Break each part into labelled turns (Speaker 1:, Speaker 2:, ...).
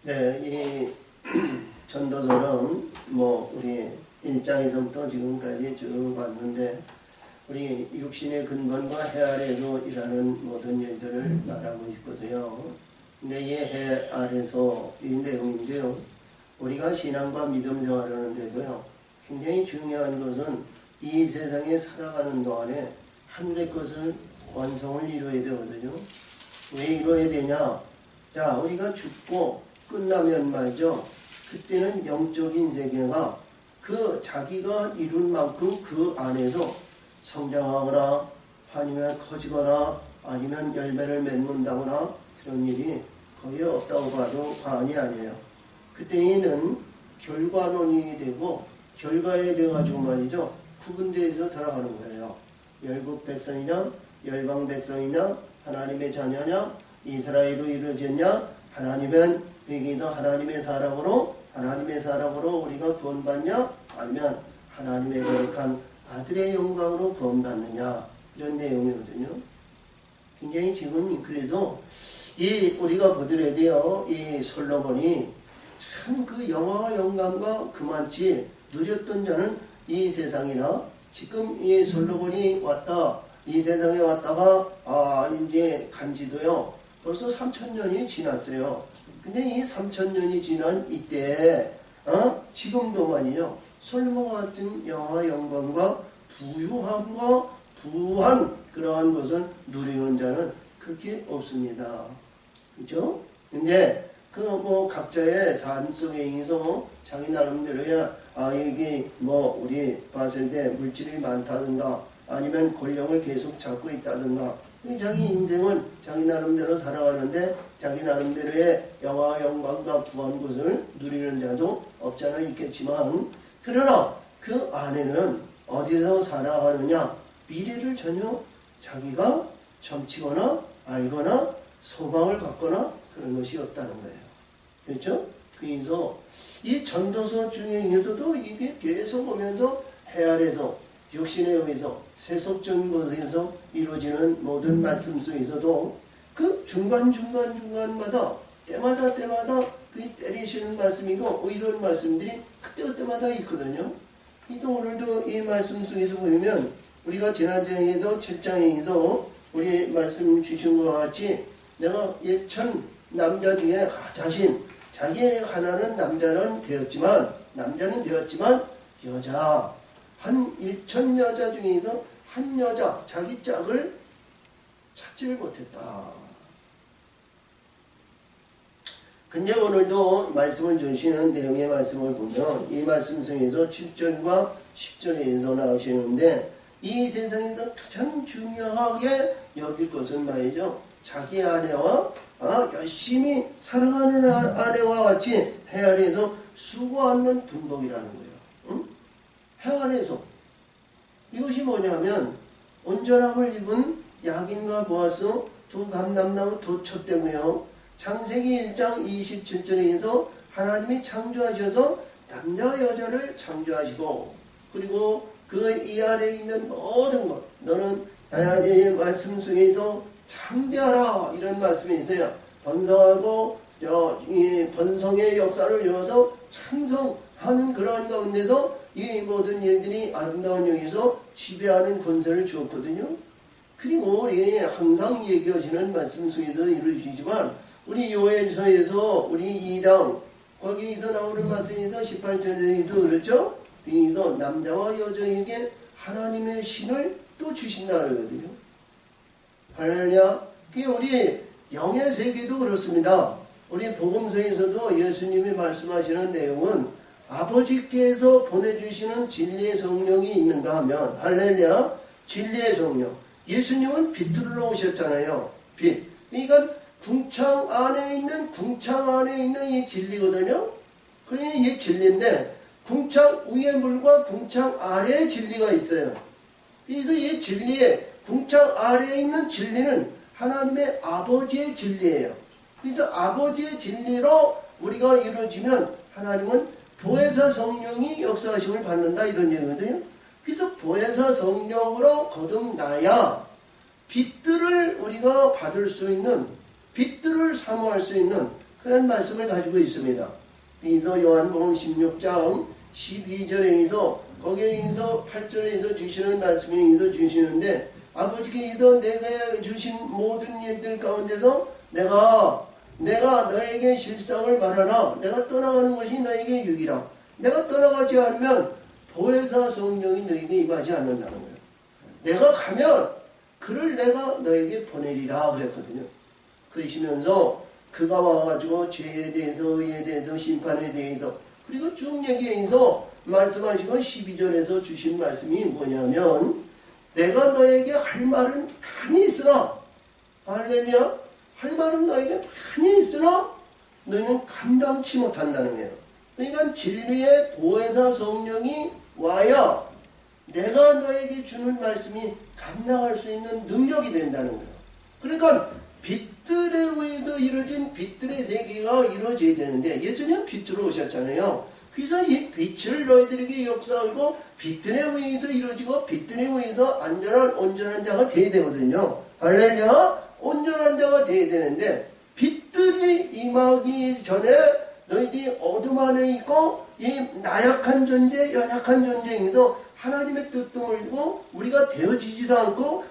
Speaker 1: 네, 이 전도서는 뭐 우리 1장에서부터 지금까지 쭉 봤는데 우리 육신의 근본과 해 아래에서 일하는 모든 일들을 말하고 있거든요. 근데 이 해 아래에서 이 내용인데요. 우리가 신앙과 믿음 생활을 하는데도요. 굉장히 중요한 것은 이 세상에 살아가는 동안에 하늘의 것을 완성을 이루어야 되거든요. 왜 이루어야 되냐? 자, 우리가 죽고 끝나면 말이죠. 그때는 영적인 세계가 그 자기가 이룬 만큼 그 안에서 성장하거나 아니면 커지거나 아니면 열매를 맺는다거나 그런 일이 거의 없다고 봐도 과언이 아니에요. 그때에는 결과론이 되고 결과에 대해 가지고 말이죠. 구분되어서 들어가는 거예요. 열국 백성이냐 열방 백성이냐 하나님의 자녀냐 이스라엘로 이루어졌냐 하나님은 여기도 하나님의 사람으로 우리가 구원받냐 아니면 하나님의 거룩한 아들의 영광으로 구원받느냐 이런 내용이거든요. 굉장히 지금 그래서 이 우리가 보더라도요 이 솔로몬이 참 그 영화와 영광과 그만치 누렸던 자는 이 세상이나 지금 이 솔로몬이 왔다 이 세상에 왔다가 이제 간지도요 벌써 3000년이 지났어요. 근데 이 3000년이 지난 이때 지금도 말이죠 솔로몬 같은 영화 영광과 부유함과 부한 그러한 것을 누리는 자는 그렇게 없습니다. 그죠? 근데 그 뭐 각자의 삶 속에 있어서 자기 나름대로야 여기 뭐 우리 봤을 때 물질이 많다든가 아니면 권력을 계속 잡고 있다든가 자기 인생은 자기 나름대로 살아가는데 자기 나름대로의 영화 영광과 부한 것을 누리는 자도 없지 않아 있겠지만 그러나 그 안에는 어디서 살아가느냐 미래를 전혀 자기가 점치거나 알거나 소망을 갖거나 그런 것이 없다는 거예요. 그렇죠? 그래서 이 전도서 중에서도 이게 계속 오면서 해 아래에서 육신에 의해서 세속적인 것에서 이루어지는 모든 말씀 속에서도 그 중간마다 때마다 그 때리시는 말씀이고 이런 말씀들이 그때마다 있거든요. 그래서 오늘도 이 말씀 속에서 보면 우리가 지난주에도 7장에서 우리 말씀 주신 것과 같이 내가 1000 남자 중에 자기의 하나는 남자는 되었지만 여자 한 1000 여자 중에서 한 여자 자기 짝을 찾지를 못했다. 근데 오늘도 말씀을 주시는 내용의 말씀을 보면 이 말씀 속에서 7절과 10절에서 나오시는데 이 세상에서 가장 중요하게 여길 것은 말이죠. 자기 아내와 열심히 사랑하는 아내와 같이 해 아래에서 수고하는 분복이라는 거예요. 응? 해 아래에서 이것이 뭐냐면 온전함을 입은 야긴과 보아스 두 감람나무 도초 때문에요. 창세기 1장 27절에서 하나님이 창조하셔서 남자와 여자를 창조하시고 그리고 그 이 아래에 있는 모든 것 너는 하나님의 말씀 속에서 창대하라 이런 말씀이 있어요. 번성하고 이 번성의 역사를 이뤄서 창성하는 그러한 가운데서 이 모든 일들이 아름다운 영에서 지배하는 권세를 주었거든요. 그리고 우리 항상 얘기하시는 말씀 속에서 이루어지지만 우리 요엘서에서 우리 2장 거기에서 나오는 말씀에서 18절에도 그렇죠. 그래서 남자와 여자에게 하나님의 신을 또 주신다 그러거든요. 할렐루야. 우리 영의 세계도 그렇습니다. 우리 복음서에서도 예수님이 말씀하시는 내용은 아버지께서 보내주시는 진리의 성령이 있는가 하면 할렐루야. 진리의 성령. 예수님은 빛으로 오셨잖아요. 빛. 그러니까 궁창 안에 있는 이 진리거든요. 그러니 이 진리인데 궁창 위의 물과 궁창 아래의 진리가 있어요. 그래서 이 진리에 궁창 아래에 있는 진리는 하나님의 아버지의 진리예요. 그래서 아버지의 진리로 우리가 이루어지면 하나님은 보혜사 성령이 역사하심을 받는다 이런 얘기거든요. 그래서 보혜사 성령으로 거듭나야 빛들을 우리가 받을 수 있는 빛들을 사모할 수 있는 그런 말씀을 가지고 있습니다. 그래서 요한복음 16장 12절에서 거기에서 8절에서 주시는 말씀이 주시는데 아버지께서 내가 주신 모든 일들 가운데서 내가 너에게 실상을 말하라. 내가 떠나가는 것이 너에게 유익이라. 내가 떠나가지 않으면 보혜사 성령이 너에게 임하지 않는다는 거예요. 내가 가면 그를 내가 너에게 보내리라 그랬거든요. 그러시면서 그가 와가지고 죄에 대해서 의에 대해서 심판에 대해서 그리고 쭉 얘기해서 말씀하시고 12절에서 주신 말씀이 뭐냐면 내가 너에게 할 말은 많이 있으나 할렐루야 할 말은 너에게 많이 있으나 너희는 감당치 못한다는 거예요. 그러니까 진리의 보혜사 성령이 와야 내가 너에게 주는 말씀이 감당할 수 있는 능력이 된다는 거예요. 그러니까 빛들에 의해서 이루어진 빛들의 세계가 이루어져야 되는데 예수님은 빛으로 오셨잖아요. 그래서 이 빛을 너희들에게 역사하고 빛들에 의해서 이루어지고 빛들에 의해서 온전한 자가 되어야 되거든요. 할렐루야 온전한 자가 되어야 되는데 빛들이 임하기 전에 너희들이 어둠 안에 있고 이 나약한 존재 연약한 존재에서 하나님의 뜻도 모르고 우리가 되어지지도 않고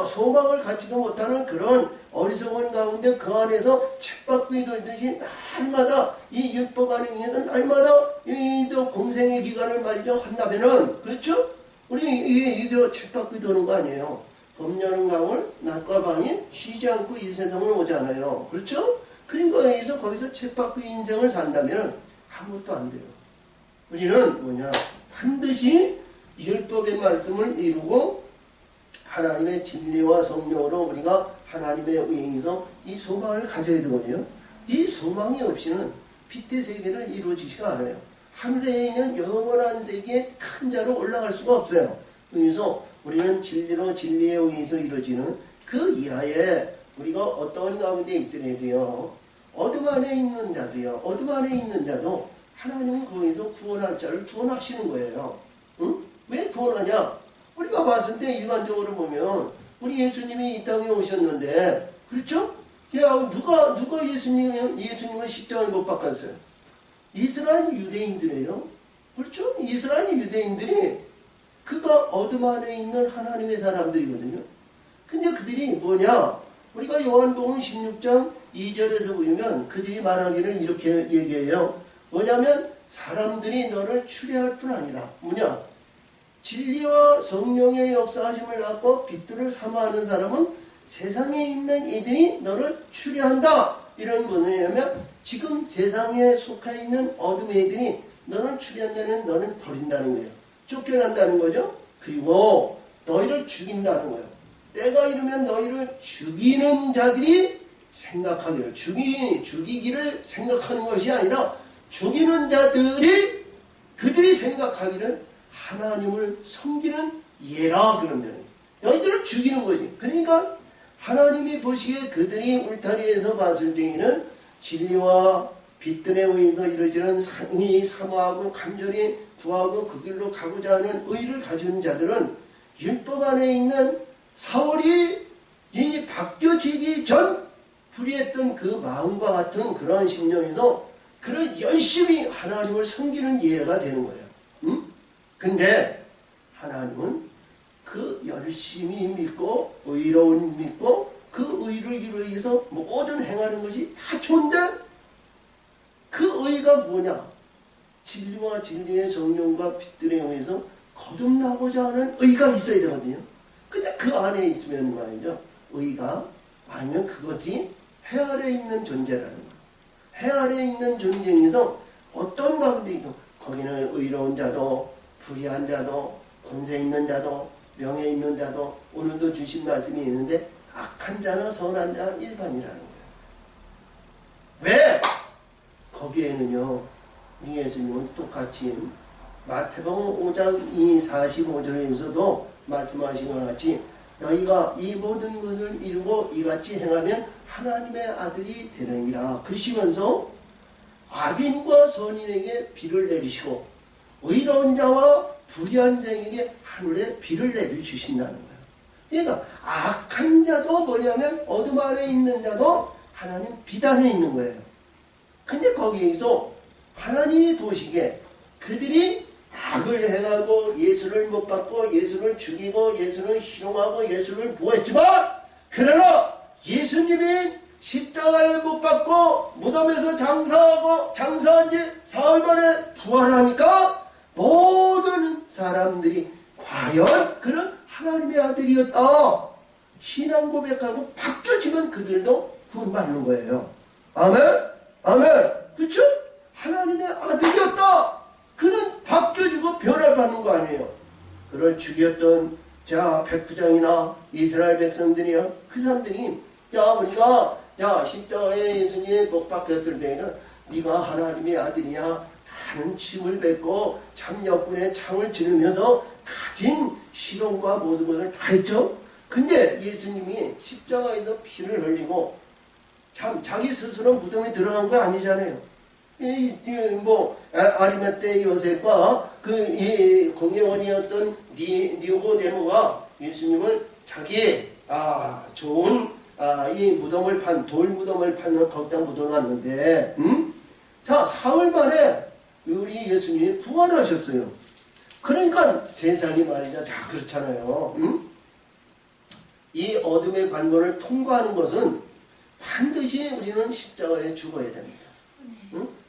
Speaker 1: 소망을 갖지도 못하는 그런 어리석은 가운데 그 안에서 쳇바퀴 돌듯이 날마다 이 율법 안에 있는 날마다 이 공생의 기간을 말이죠 한다면은 그렇죠? 우리 이게 쳇바퀴 도는 거 아니에요. 봄, 여름, 가을 낮과 밤이 쉬지 않고 이 세상을 오잖아요. 그렇죠? 그런 거에 의해서 거기서 쳇바퀴 인생을 산다면은 아무것도 안 돼요. 우리는 뭐냐 반드시 율법의 말씀을 이루고 하나님의 진리와 성령으로 우리가 하나님의 의행에서 이 소망을 가져야 되거든요. 이 소망이 없이는 빛의 세계를 이루어지지가 않아요. 하늘에 있는 영원한 세계에 큰 자로 올라갈 수가 없어요. 그래서 우리는 진리로 진리에 의해서 이루어지는 그 이하에 우리가 어떤 가운데 있더라도요. 어둠 안에 있는 자도요. 어둠 안에 있는 자도 하나님은 거기서 구원할 자를 구원하시는 거예요. 응? 왜 구원하냐? 우리가 봤을 때 일반적으로 보면 우리 예수님이 이 땅에 오셨는데 그렇죠? 야, 누가 예수님을 십자가에 못 박았어요? 이스라엘 유대인들이에요. 그렇죠? 이스라엘 유대인들이 그가 어둠 안에 있는 하나님의 사람들이거든요. 근데 그들이 뭐냐? 우리가 요한복음 16장 2절에서 보면 그들이 말하기를 이렇게 얘기해요. 뭐냐면 사람들이 너를 추리할 뿐 아니라 뭐냐? 진리와 성령의 역사하심을 갖고 빛들을 사모하는 사람은 세상에 있는 이들이 너를 추리한다. 이런 뭐냐면 지금 세상에 속해 있는 어둠의 이들이 너를 추리한다는 너는 버린다는 거예요. 쫓겨난다는 거죠. 그리고 너희를 죽인다는 거예요. 때가 이르면 너희를 죽이는 자들이 생각하기를 죽이기를 생각하는 것이 아니라 죽이는 자들이 그들이 생각하기를 하나님을 섬기는 예라 그런다는 거예요. 너희들을 죽이는 거지. 그러니까 하나님이 보시기에 그들이 울타리에서 봤을 때에는 진리와 빛들에 의해서 이루어지는 상이 사모하고 간절히 구하고 그 길로 가고자 하는 의를 가진 자들은 율법 안에 있는 사울이 이 바뀌어지기 전 불의했던 그 마음과 같은 그러한 심령에서 그런 열심히 하나님을 섬기는 예가 되는 거예요. 응? 근데 하나님은 그 열심히 믿고 의로운 믿고 그 의를 이루기 위해서 모든 행하는 것이 다 좋은데 그 의가 뭐냐? 진리와 진리의 성령과 빛들에 의해서 거듭나고자 하는 의가 있어야 되거든요. 근데 그 안에 있으면 말이죠. 의가 아니면 그것이 해 아래 있는 존재라는 거예요. 해 아래 있는 존재에서 어떤 가운데에도 거기는 의로운 자도 불의한 자도 권세 있는 자도 명예 있는 자도 오늘도 주신 말씀이 있는데 악한 자나 선한 자는 일반이라는 거예요. 왜? 거기에는요. 우리 예수님은 똑같이 마태복음 5장 45절에서도 말씀하신 것 같이 너희가 이 모든 것을 이루고 이같이 행하면 하나님의 아들이 되느니라 그러시면서 악인과 선인에게 비를 내리시고 의로운 자와 불의한 자에게 하늘에 비를 내려주신다는 거예요. 그러니까 악한 자도 뭐냐면 어둠 안에 있는 자도 하나님 빛 안에 있는 거예요. 근데 거기에서 하나님이 보시기에 그들이 악을 행하고 예수를 못 받고 예수를 죽이고 예수를 희롱하고 예수를 부했지만 그러나 예수님이 십자가에 못 박고 무덤에서 장사한 지 사흘 만에 부활하니까 모든 사람들이 과연 그는 하나님의 아들이었다 신앙 고백하고 바뀌어지면 그들도 구원받는 거예요. 아멘? 아멘. 그렇죠? 하나님의 아들이었다. 그는 바뀌어지고 변화를 받는 거 아니에요. 그를 죽였던 백부장이나 이스라엘 백성들이나 그 사람들이 우리가 십자가에 예수님이 못 박혔을 때에는 네가 하나님의 아들이야 하는 침을 뱉고 참역군의 창을 지르면서 가진 시련과 모든 것을 다 했죠. 근데 예수님이 십자가에서 피를 흘리고 자기 스스로 무덤에 들어간 거 아니잖아요. 아리마떼 요셉과 그 공예원이었던 니고데모가 예수님을 자기의 좋은 이 무덤을 돌 무덤을 파는 거기다 묻어놨는데, 사흘 만에 우리 예수님이 부활하셨어요. 그러니까 세상이 말이죠. 그렇잖아요. 이 어둠의 관문을 통과하는 것은 반드시 우리는 십자가에 죽어야 됩니다.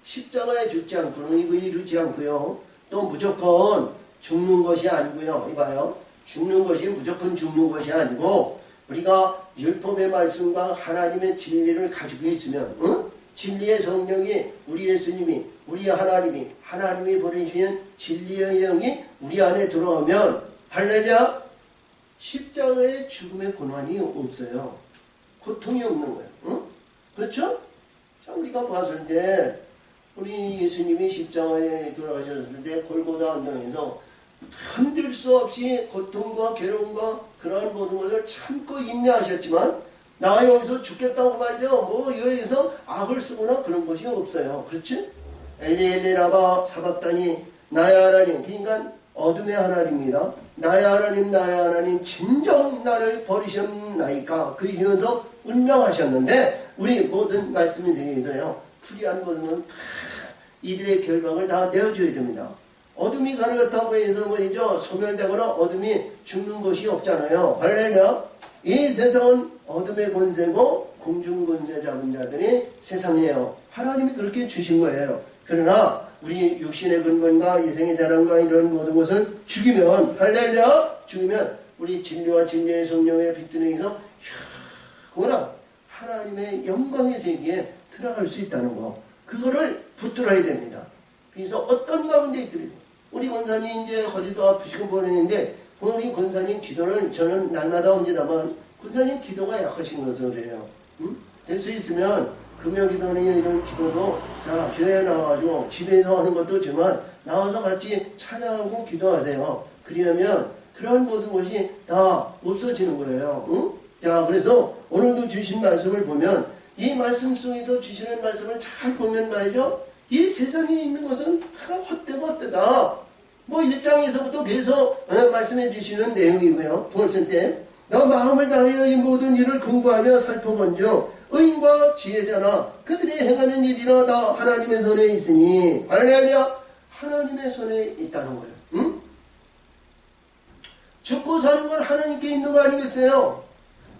Speaker 1: 십자가에 죽지 않고는 이거 이루지 않고요. 또 무조건 죽는 것이 아니고요. 이봐요. 죽는 것이 무조건 죽는 것이 아니고 우리가 율법의 말씀과 하나님의 진리를 가지고 있으면 진리의 성령이 우리 예수님이 우리 하나님이 보내주신 진리의 영이 우리 안에 들어오면 할렐루야 십자가의 죽음의 고난이 없어요. 고통이 없는 거예요. 그렇죠? 자, 우리가 봤을 때 우리 예수님이 십자가에 돌아가셨을 때 골고다 언덕에서 흔들 수 없이 고통과 괴로움과 그러한 모든 것을 참고 인내하셨지만 나 여기서 죽겠다고 말이죠. 여기서 악을 쓰거나 그런 것이 없어요. 그렇지? 엘리 라바 사박다니 나의 하나님, 그러니까 어둠의 하나님입니다. 나의 하나님 진정 나를 버리셨나이까 그러시면서 운명하셨는데 우리 모든 말씀인 세계에서요 불의한 모든 건 이들의 결박을 다 내어줘야 됩니다. 어둠이 가르쳤다고 해서 소멸되거나 어둠이 죽는 것이 없잖아요. 할렐루야. 이 세상은 어둠의 권세고 공중 권세 잡은 자들이 세상이에요. 하나님이 그렇게 주신 거예요. 그러나 우리 육신의 근본과 이생의 자랑과 이런 모든 것을 죽이면 할렐루야 죽이면 우리 진리와 진리의 성령의 빛들에서 그거나 하나님의 영광의 세계에 들어갈 수 있다는 거 그거를 붙들어야 됩니다. 그래서 어떤 가운데 있더라도 우리 권사님 이제 허리도 아프시고 보내는데 우리 권사님 기도를 저는 날마다 옵니다만 권사님 기도가 약하신 것을 그래요. 될 수 있으면 금요기도는 이런 기도도 교회에 나와가지고 집에서 하는 것도 좋지만 나와서 같이 찬양하고 기도하세요. 그러면 그런 모든 것이 다 없어지는 거예요. 자, 그래서 오늘도 주신 말씀을 보면 이 말씀 속에서 주시는 말씀을 잘 보면 말이죠. 이 세상에 있는 것은 다 헛되다. 1장에서부터 계속 말씀해 주시는 내용이고요. 본선 때 너 마음을 다하여 이 모든 일을 공부하며 살펴본즉 의인과 지혜자나 그들이 행하는 일이나 다 하나님의 손에 있으니 할렐루야 하나님의 손에 있다는 거예요. 죽고 사는 건 하나님께 있는 거 아니겠어요?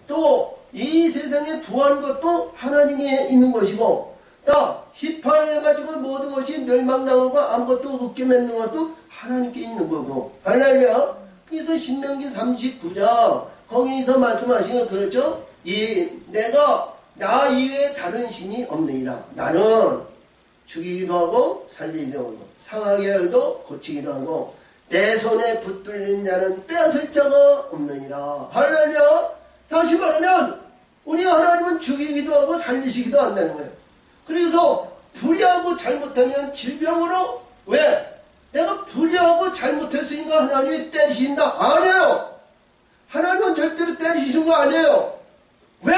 Speaker 1: 또 이 세상에 부한 것도 하나님께 있는 것이고 희파해가지고 모든 것이 멸망당하고 아무것도 없게 맺는 것도 하나님께 있는 거고 할렐루야. 그래서 신명기 39장 거기서 말씀하시는 그렇죠? 내가 나 이외에 다른 신이 없느니라. 나는 죽이기도 하고 살리기도 하고 상하게 하기도 고치기도 하고 내 손에 붙들린 자는 빼앗을 자가 없느니라. 할렐루야. 다시 말하면 우리 하나님은 죽이기도 하고 살리시기도 한다는 거예요. 그래서 불의하고 잘못하면 질병으로 왜? 내가 불의하고 잘못했으니까 하나님이 때리신다? 아니에요. 하나님은 절대로 때리시는 거 아니에요. 왜?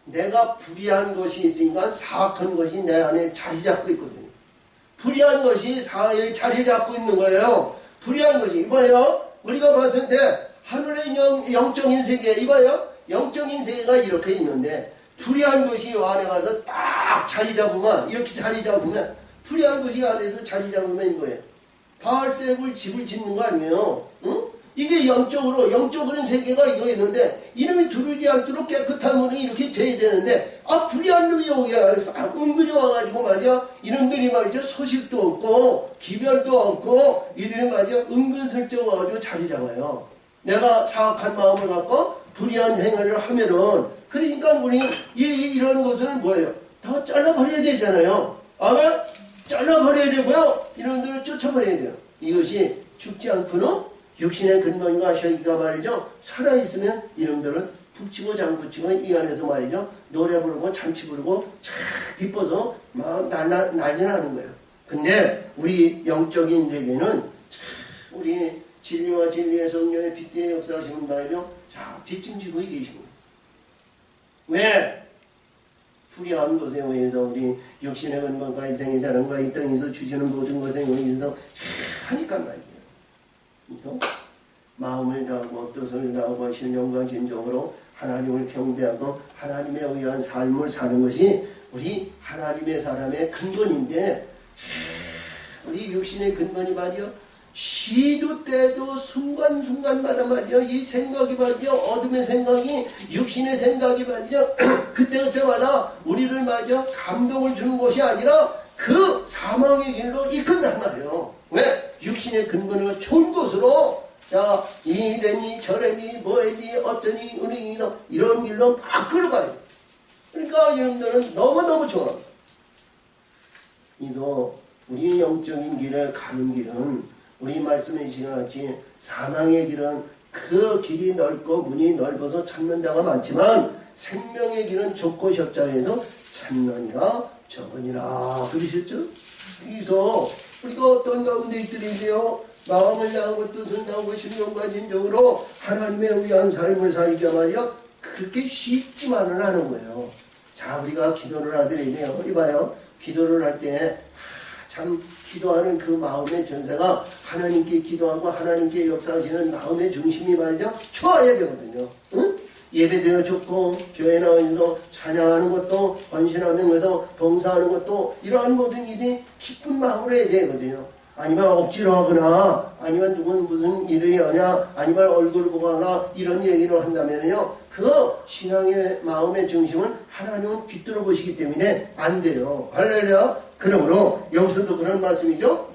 Speaker 1: 내가 불의한 것이 있으니까 사악한 것이 내 안에 자리 잡고 있거든요. 불의한 것이 사악의 자리를 잡고 있는 거예요. 불의한 것이 이봐요. 우리가 봤을 때 하늘의 영적인 세계 이봐요. 영적인 세계가 이렇게 있는데 불의한 것이 요 안에 가서 딱 자리 잡으면, 이렇게 자리 잡으면, 불의한 것이 안에서 자리 잡으면 뭐예요? 바알세불 집을 짓는 거 아니에요? 응? 이게 영적으로는 세계가 이거 있는데, 이놈이 두르지 않도록 깨끗한 문이 이렇게 돼야 되는데, 불의한 놈이 여기 안에서 은근히 와가지고 말이야, 이놈들이 말이죠, 소식도 없고, 기별도 없고, 이들이 말이야, 은근슬쩍 와가지고 자리 잡아요. 내가 사악한 마음을 갖고, 불의한 행위를 하면은, 그러니까 우리 이런 것은 뭐예요? 다 잘라버려야 되잖아요. 아마 잘라버려야 되고요. 이런들을 쫓아버려야 돼요. 이것이 죽지 않고는 육신의 근본과 혈기가 말이죠. 살아있으면 이놈들은 북치고 장구치고 이 안에서 말이죠. 노래 부르고 잔치 부르고 참 기뻐서 막 난리 나는 거예요. 근데 우리 영적인 세계는 참 우리 진리와 진리의 성령의 빛의 역사하시는 말이죠. 자, 뒷짐지고 계신 거예요. 왜? 불의한 것에 의해서 우리 육신의 근본과 인생의 자랑과 이 땅에서 주시는 모든 것에 의해서 하니까 말이에요. 그래서 마음을 다하고 뜻을 다하고 신령과 진정으로 하나님을 경배하고 하나님에 의한 삶을 사는 것이 우리 하나님의 사람의 근본인데, 우리 육신의 근본이 말이요, 시도 때도 순간순간마다 말이요, 이 생각이 말이요, 어둠의 생각이, 육신의 생각이 말이요, 그때그때마다 우리를 말이요, 감동을 주는 것이 아니라 그 사망의 길로 이끈단 말이에요. 왜? 육신의 근본을 좋은 것으로, 자, 이래니 저래니 뭐래니 어쩌니 우리 이런 길로 막 끌어가요. 그러니까 여러분들은 너무너무 좋아. 그래서 우리 영적인 길에 가는 길은, 우리 말씀해 주신 것 같이 사망의 길은 그 길이 넓고 문이 넓어서 찾는 자가 많지만 생명의 길은 좁고 협자해서 찾느니가 적으니라 그러셨죠? 그래서 우리가 어떤 가운데 있더라도요, 마음을 다하고 뜻을 다하고 신령과 진정으로 하나님에 의한 삶을 살기가 말이야 그렇게 쉽지만은 않은 거예요. 자, 우리가 기도를 하더라도요, 이봐요, 기도를 할 때 참 기도하는 그 마음의 전세가 하나님께 기도하고 하나님께 역사하시는 마음의 중심이 말이죠, 좋아야 되거든요. 응? 예배드려 좋고 교회 나와서 찬양하는 것도, 헌신하면서 봉사하는 것도, 이러한 모든 일이 기쁜 마음으로 해야 되거든요. 아니면 억지로 하거나, 아니면 누군 무슨 일을 하냐, 아니면 얼굴을 보고 하나, 이런 얘기를 한다면요, 그 신앙의 마음의 중심은 하나님은 귀뚫어 보시기 때문에 안 돼요. 할렐루야. 그러므로 여기서도 그런 말씀이죠.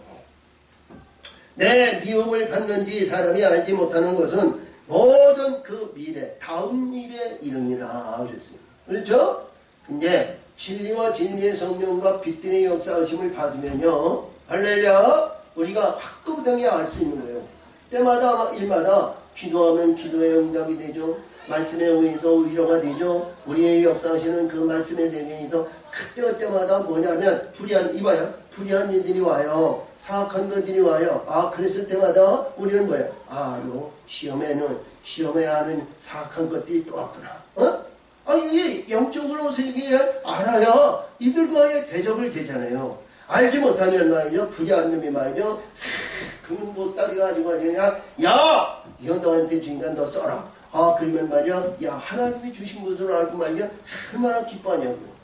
Speaker 1: 내 미움을 받는지 사람이 알지 못하는 것은 모든 그 미래, 다음 일에 이르니라 그랬어요. 그렇죠? 근데 진리와 진리의 성령과 빛들의 역사하심을 받으면요, 할렐루야, 우리가 확고부당히 알 수 있는 거예요. 때마다 일마다 기도하면 기도의 응답이 되죠. 말씀에 의해서 위로가 되죠. 우리의 역사하시는 그 말씀의 세계에서 그때마다 뭐냐면 이봐요, 불의한 일들이 와요. 사악한 것들이 와요. 그랬을 때마다 우리는 뭐예요? 요 시험에 하는 사악한 것들이 또 왔구나. 이게 영적으로 세계에 알아야 이들과의 대접을 되잖아요. 알지 못하면 말이죠, 불의한 놈이 말이죠, 그놈 보따리 가지고 그냥, 야! 이건 너한테 주니까 너 써라. 그러면 말이야, 야, 하나님이 주신 것으로 알고 말이야, 얼마나 기뻐하냐고요.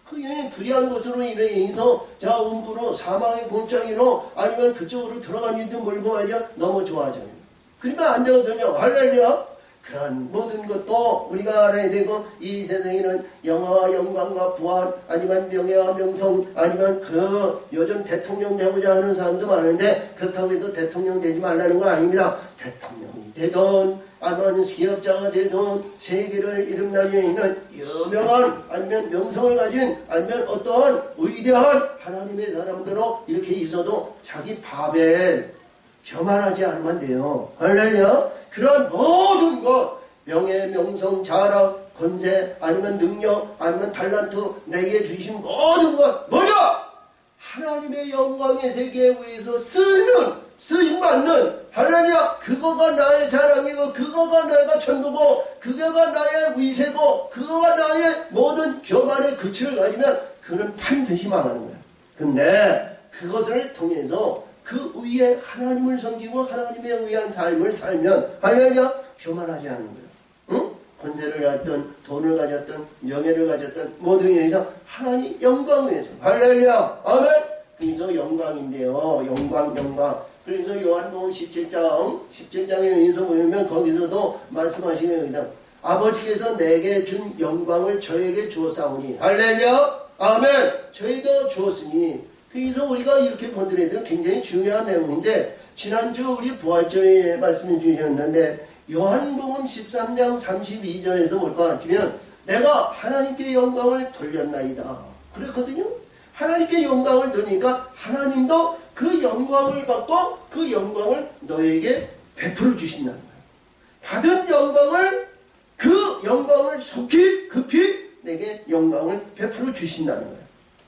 Speaker 1: 그게 불의한 것으로 인해서 자, 음부로 사망의 골짜기로 아니면 그쪽으로 들어간 일도 몰고 말이야, 너무 좋아하잖아요. 그러면 안 되거든요. 할렐루야. 그런 모든 것도 우리가 알아야 되고, 이 세상에는 영화와 영광과 부활, 아니면 명예와 명성, 아니면 요즘 대통령 되고자 하는 사람도 많은데, 그렇다고 해도 대통령 되지 말라는 거 아닙니다. 대통령이 되든 아니면 기업자가 되든 세계를 이름날리는 유명한, 아니면 명성을 가진, 아니면 어떠한 위대한 하나님의 사람들로 이렇게 있어도 자기 밥에 교만하지 않으면 돼요. 할렐루야. 그런 모든 것, 명예, 명성, 자랑, 권세, 아니면 능력, 아니면 달란트, 내게 주신 모든 것 뭐냐? 하나님의 영광의 세계에 의해서 쓰임받는, 할렐루야, 그거가 나의 자랑이고, 그거가 내가 전부고, 그거가 나의 위세고, 그거가 나의 모든 교만의 그치를 가지면 그는 반드시 망하는 거야. 근데 그것을 통해서 그 위에 하나님을 섬기고 하나님에 의한 삶을 살면, 할렐루야, 교만하지 않는 거예요. 응? 권세를 갖든 돈을 가졌든 명예를 가졌든 모든 여기서 하나님 영광을 위해서 할렐루야 아멘. 그래서 영광인데요. 영광. 그래서 요한복음 17장에 의해서 보면 거기서도 말씀하시는 겁니다. 아버지께서 내게 준 영광을 저에게 주었사오니 할렐루야 아멘. 저희도 주었으니. 그래서 우리가 이렇게 보더라도 굉장히 중요한 내용인데 지난주 우리 부활절에 말씀해 주셨는데 요한복음 13장 32절에서 뭘까 하면 내가 하나님께 영광을 돌렸나이다 그랬거든요. 하나님께 영광을 돌리니까 하나님도 그 영광을 받고 그 영광을 너에게 베풀어 주신다는 거예요. 받은 영광을 그 영광을 속히 급히 내게 영광을 베풀어 주신다는 거예요.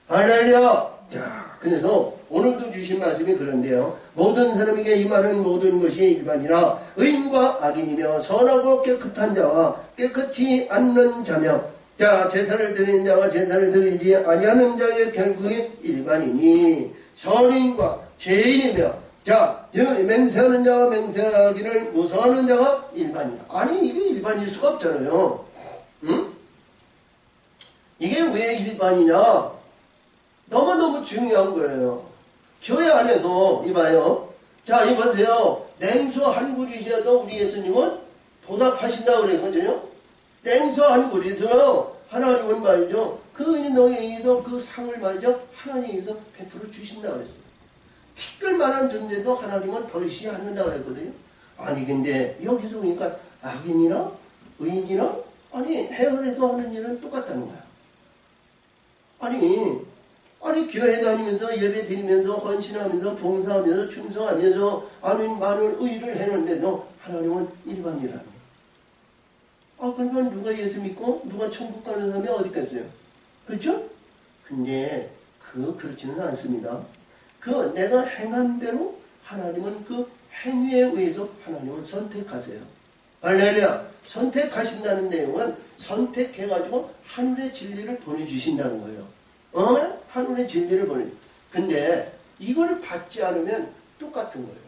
Speaker 1: 할렐루야. 자, 그래서 오늘도 주신 말씀이 그런데요. 모든 사람에게 임하는 모든 것이 일반이라 의인과 악인이며 선하고 깨끗한 자와 깨끗이 않는 자며 자 제사를 드리는 자와 제사를 드리지 아니하는 자의 결국이 일반이니 선인과 죄인이며 자 맹세하는 자와 맹세하기를 무서워하는 자가 일반이라. 아니 이게 일반일 수가 없잖아요. 응? 이게 왜 일반이냐? 너무너무 중요한 거예요. 교회 안에서 이봐요. 자 이보세요. 냉수 한 그릇이라도 우리 예수님은 보답하신다고 그랬거든요. 냉수 한 그릇으로 하나님은 말이죠. 그 너희도 그 상을 말이죠. 하나님께서 베풀어 주신다고 그랬어요. 티끌만한 존재도 하나님은 버리시지 않는다고 그랬거든요. 아니 근데 여기서 보니까 악인이나 의인이나 아니 해열에서 하는 일은 똑같다는 거야. 아니 교회 다니면서 예배 드리면서 헌신하면서 봉사하면서 충성하면서 아니 많은 의를 해놓는데도 하나님은 일반이라는 거예요. 그러면 누가 예수 믿고 누가 천국 가는 사람이 어디 있겠어요? 그렇죠? 근데 그렇지는 않습니다. 내가 행한 대로 하나님은 그 행위에 의해서 하나님은 선택하세요. 할렐루야. 선택하신다는 내용은 선택해가지고 하늘의 진리를 보내주신다는 거예요. 하늘의 진리를 근데 이걸 받지 않으면 똑같은 거예요.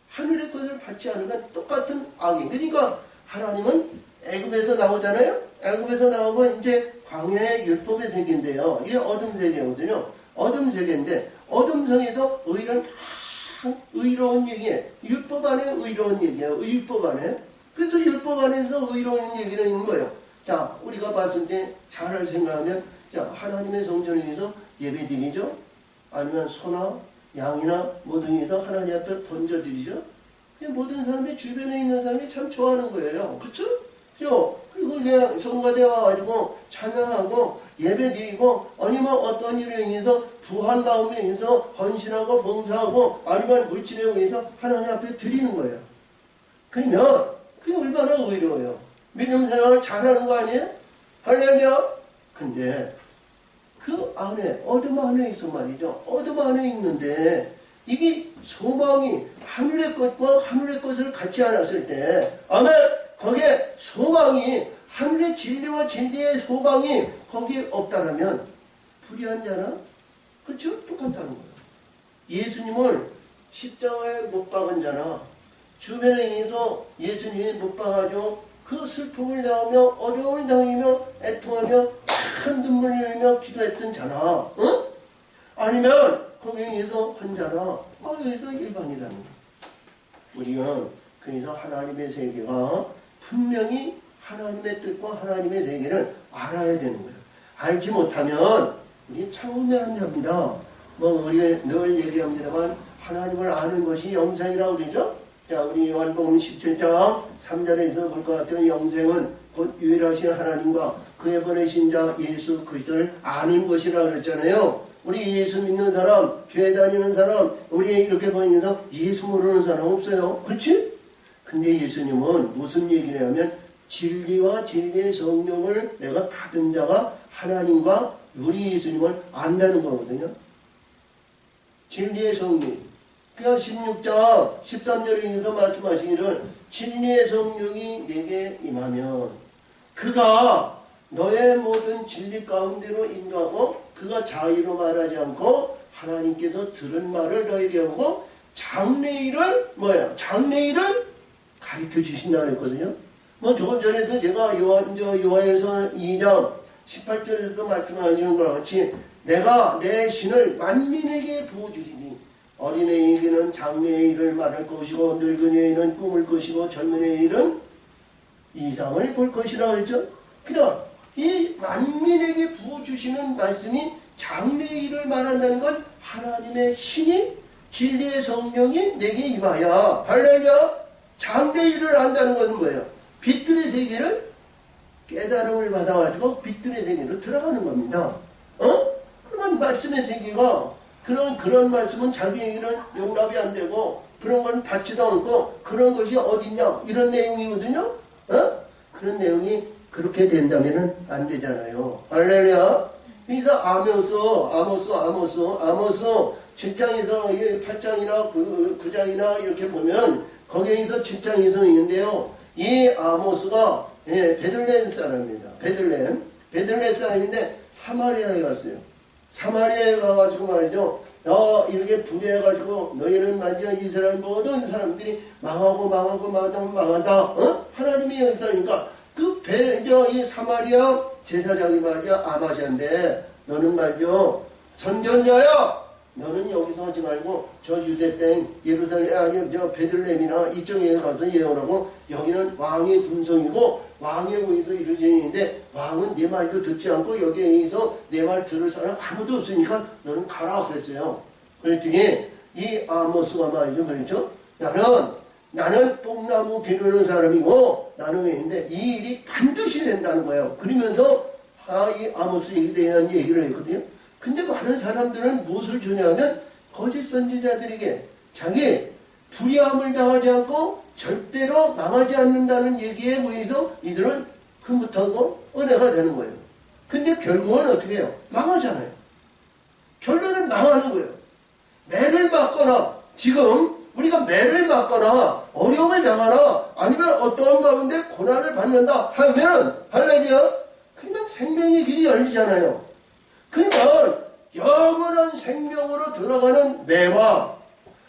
Speaker 1: 하늘의 것을 받지 않으면 똑같은 악인. 그러니까 하나님은 애굽에서 나오잖아요. 애굽에서 나오고 이제 광야의 율법의 세계인데요. 이게 어둠 세계거든요. 어둠 세계인데 어둠 성에서 의로운 얘기예요. 율법 안에 의로운 얘기예요. 율법 안에. 그래서 율법 안에서 의로운 얘기는 있는 거예요. 자, 우리가 봤을 때 잘 생각하면 자, 하나님의 성전에 의해서 예배 드리죠? 아니면 소나 양이나 모든 해서 하나님 앞에 번져드리죠? 모든 사람이 주변에 있는 사람이 참 좋아하는 거예요. 그쵸? 그리고 그냥 성가대 와가지고 찬양하고 예배 드리고 아니면 어떤 일에 의해서 부한 다음에 의해서 헌신하고 봉사하고 아니면 물질에 의해서 하나님 앞에 드리는 거예요. 그러면 그게 얼마나 의로워요. 믿음 생활을 잘하는 거 아니에요? 할렐루야. 근데 그 안에 어둠 안에 있어 말이죠. 어둠 안에 있는데 이게 소망이 하늘의 것과 하늘의 것을 갖지 않았을 때 아멘. 거기에 소망이 하늘의 진리와 진리의 소망이 거기에 없다라면 불의한 자나 그렇죠? 똑같다는 거예요. 예수님을 십자가에 못 박은 자나 주변에 의해서 예수님이 못 박아줘 그 슬픔을 당하며 어려움을 당하며 애통하며 큰 눈물을 흘리며 기도했던 자나 아니면 거기에 의해서 환자나 여기서 일반이라는 거예요. 우리는 그래서 하나님의 세계가 분명히 하나님의 뜻과 하나님의 세계를 알아야 되는 거예요. 알지 못하면 우리 참 음해한 자입니다. 우리 늘 얘기합니다만 하나님을 아는 것이 영생이라고 그러죠. 자, 우리 요한복음 17장 3절에서 볼 것 같아요. 영생은 곧 유일하신 하나님과 그의 보내신 자 예수 그리스도를 아는 것이라 그랬잖아요. 우리 예수 믿는 사람, 교회 다니는 사람, 우리 이렇게 보면서 예수 모르는 사람 없어요. 그렇지? 근데 예수님은 무슨 얘기를 하면 진리와 진리의 성령을 내가 받은 자가 하나님과 우리 예수님을 안다는 거거든요. 진리의 성령. 그냥 16장 13절에서 말씀하시기를 진리의 성령이 내게 임하면 그가 너의 모든 진리 가운데로 인도하고 그가 자의로 말하지 않고 하나님께서 들은 말을 너에게 하고 장래일을 장래일을 가르쳐 주신다고 했거든요. 뭐 조금 전에도 제가 요한일서 2장 18절에서도 말씀하시는 것 같이 내가 내 신을 만민에게 부어주리니 어린애에게는 장래의 일을 말할 것이고 늙은이에게는 꿈을 것이고 젊은이에게는 이상을 볼 것이라고 했죠. 그러니까 이 만민에게 부어주시는 말씀이 장래의 일을 말한다는 건 하나님의 신이 진리의 성령이 내게 임하여 할렐루야 장래의 일을 한다는 것은 뭐예요? 빛들의 세계를 깨달음을 받아가지고 빛들의 세계로 들어가는 겁니다. 그러면 말씀의 세계가 그런 말씀은 자기에게는 용납이 안 되고 그런 건 받지도 않고 그런 것이 어딨냐 이런 내용이거든요. 그런 내용이 그렇게 된다면 안 되잖아요. 할렐루야. 그래서 아모스 7장에서 8장이나 9장이나 이렇게 보면 거기에서 7장에서 있는데요. 이 아모스가 베들레헴 사람입니다. 베들레헴 사람인데 사마리아에 갔어요. 사마리아에 가가지고 말이죠. 이렇게 분해해가지고 너희는 말이죠. 이스라엘 모든 사람들이 망한다. 하나님이 여기 있으니까 이 사마리아 제사장이 말이야 아마시아인데 너는 말이죠. 선견자야. 너는 여기서 하지 말고 저 유대 땅 예루살렘 저 베들레헴이나 이쪽에 가서 예언하고 여기는 왕의 군성이고 왕의 위에서 이루어지는데 왕은 내 말도 듣지 않고 여기에서 내 말 들을 사람 아무도 없으니까 너는 가라 그랬어요. 그랬더니 이 아모스가 말이죠. 그렇죠? 나는 뽕나무 기르는 사람이고 나는 왜인데 이 일이 반드시 된다는 거예요. 그러면서 이 아모스에 대한 얘기를 했거든요. 근데 많은 사람들은 무엇을 주냐면 거짓 선지자들에게 자기 불의함을 당하지 않고 절대로 망하지 않는다는 얘기에 의해서 이들은 흐뭇하고 은혜가 되는 거예요. 근데 결국은 어떻게 해요? 망하잖아요. 결론은 망하는 거예요. 매를 맞거나 지금 우리가 매를 맞거나 어려움을 당하나 아니면 어떠한 가운데 고난을 받는다 하면 할렐루야 그냥 생명의 길이 열리잖아요. 그러니까 영원한 생명으로 들어가는 매와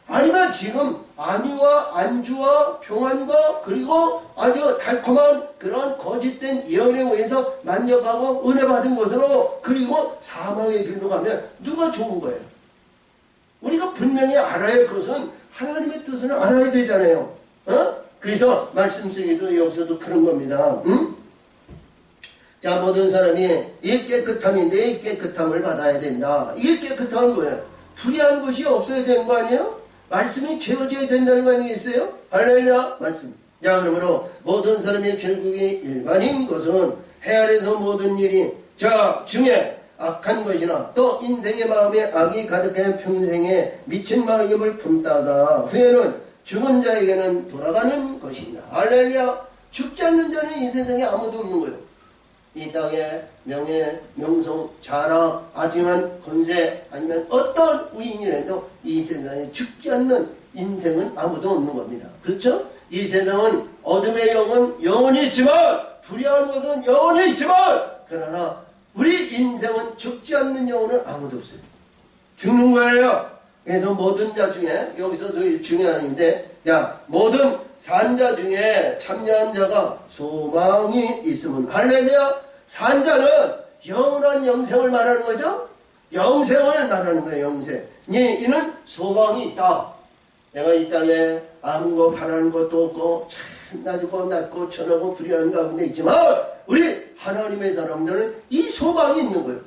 Speaker 1: 아니면 지금 안위와 안주와 평안과 그리고 아주 달콤한 그런 거짓된 예언에 의해서 만족하고 은혜 받은 것으로 그리고 사망의 길로 가면 누가 좋은 거예요? 우리가 분명히 알아야 할 것은 하나님의 뜻을 알아야 되잖아요. 그래서 말씀 속에도 여기서도 그런 겁니다. 자, 모든 사람이 이 깨끗함인데 이 깨끗함을 받아야 된다. 이게 깨끗함은 뭐예요? 불의한 것이 없어야 되는 거 아니에요? 말씀이 채워져야 된다는 거 아니겠어요? 할렐루야 말씀. 자, 그러므로 모든 사람의 결국에 일반인 것은 해 아래서 모든 일이 중에 악한 것이나 또 인생의 마음에 악이 가득한 평생에 미친 마음을 품다가 후에는 죽은 자에게는 돌아가는 것이니라. 할렐루야. 죽지 않는 자는 이 세상에 아무도 없는 거예요. 이 땅에 명예, 명성, 자랑, 아중한 권세 아니면 어떤 우인이라도 이 세상에 죽지 않는 인생은 아무도 없는 겁니다. 그렇죠? 이 세상은 어둠의 영은 영원히 있지만 불의한 것은 영원히 있지만 그러나 우리 인생은 죽지 않는 영혼은 아무도 없어요. 죽는 거예요. 그래서 모든 자 중에 여기서도 중요한데 모든 산자 중에 참여한 자가 소망이 있으면 할렐루야. 산자는 영원한 영생을 말하는 거죠. 영생을 말하는 거예요. 영생. 이는 소망이 있다. 내가 이 땅에 아무 거 바라는 것도 없고 참 낮고 천하고 불의한 가운데 있지만 우리 하나님의 사람들은 이 소망이 있는 거예요.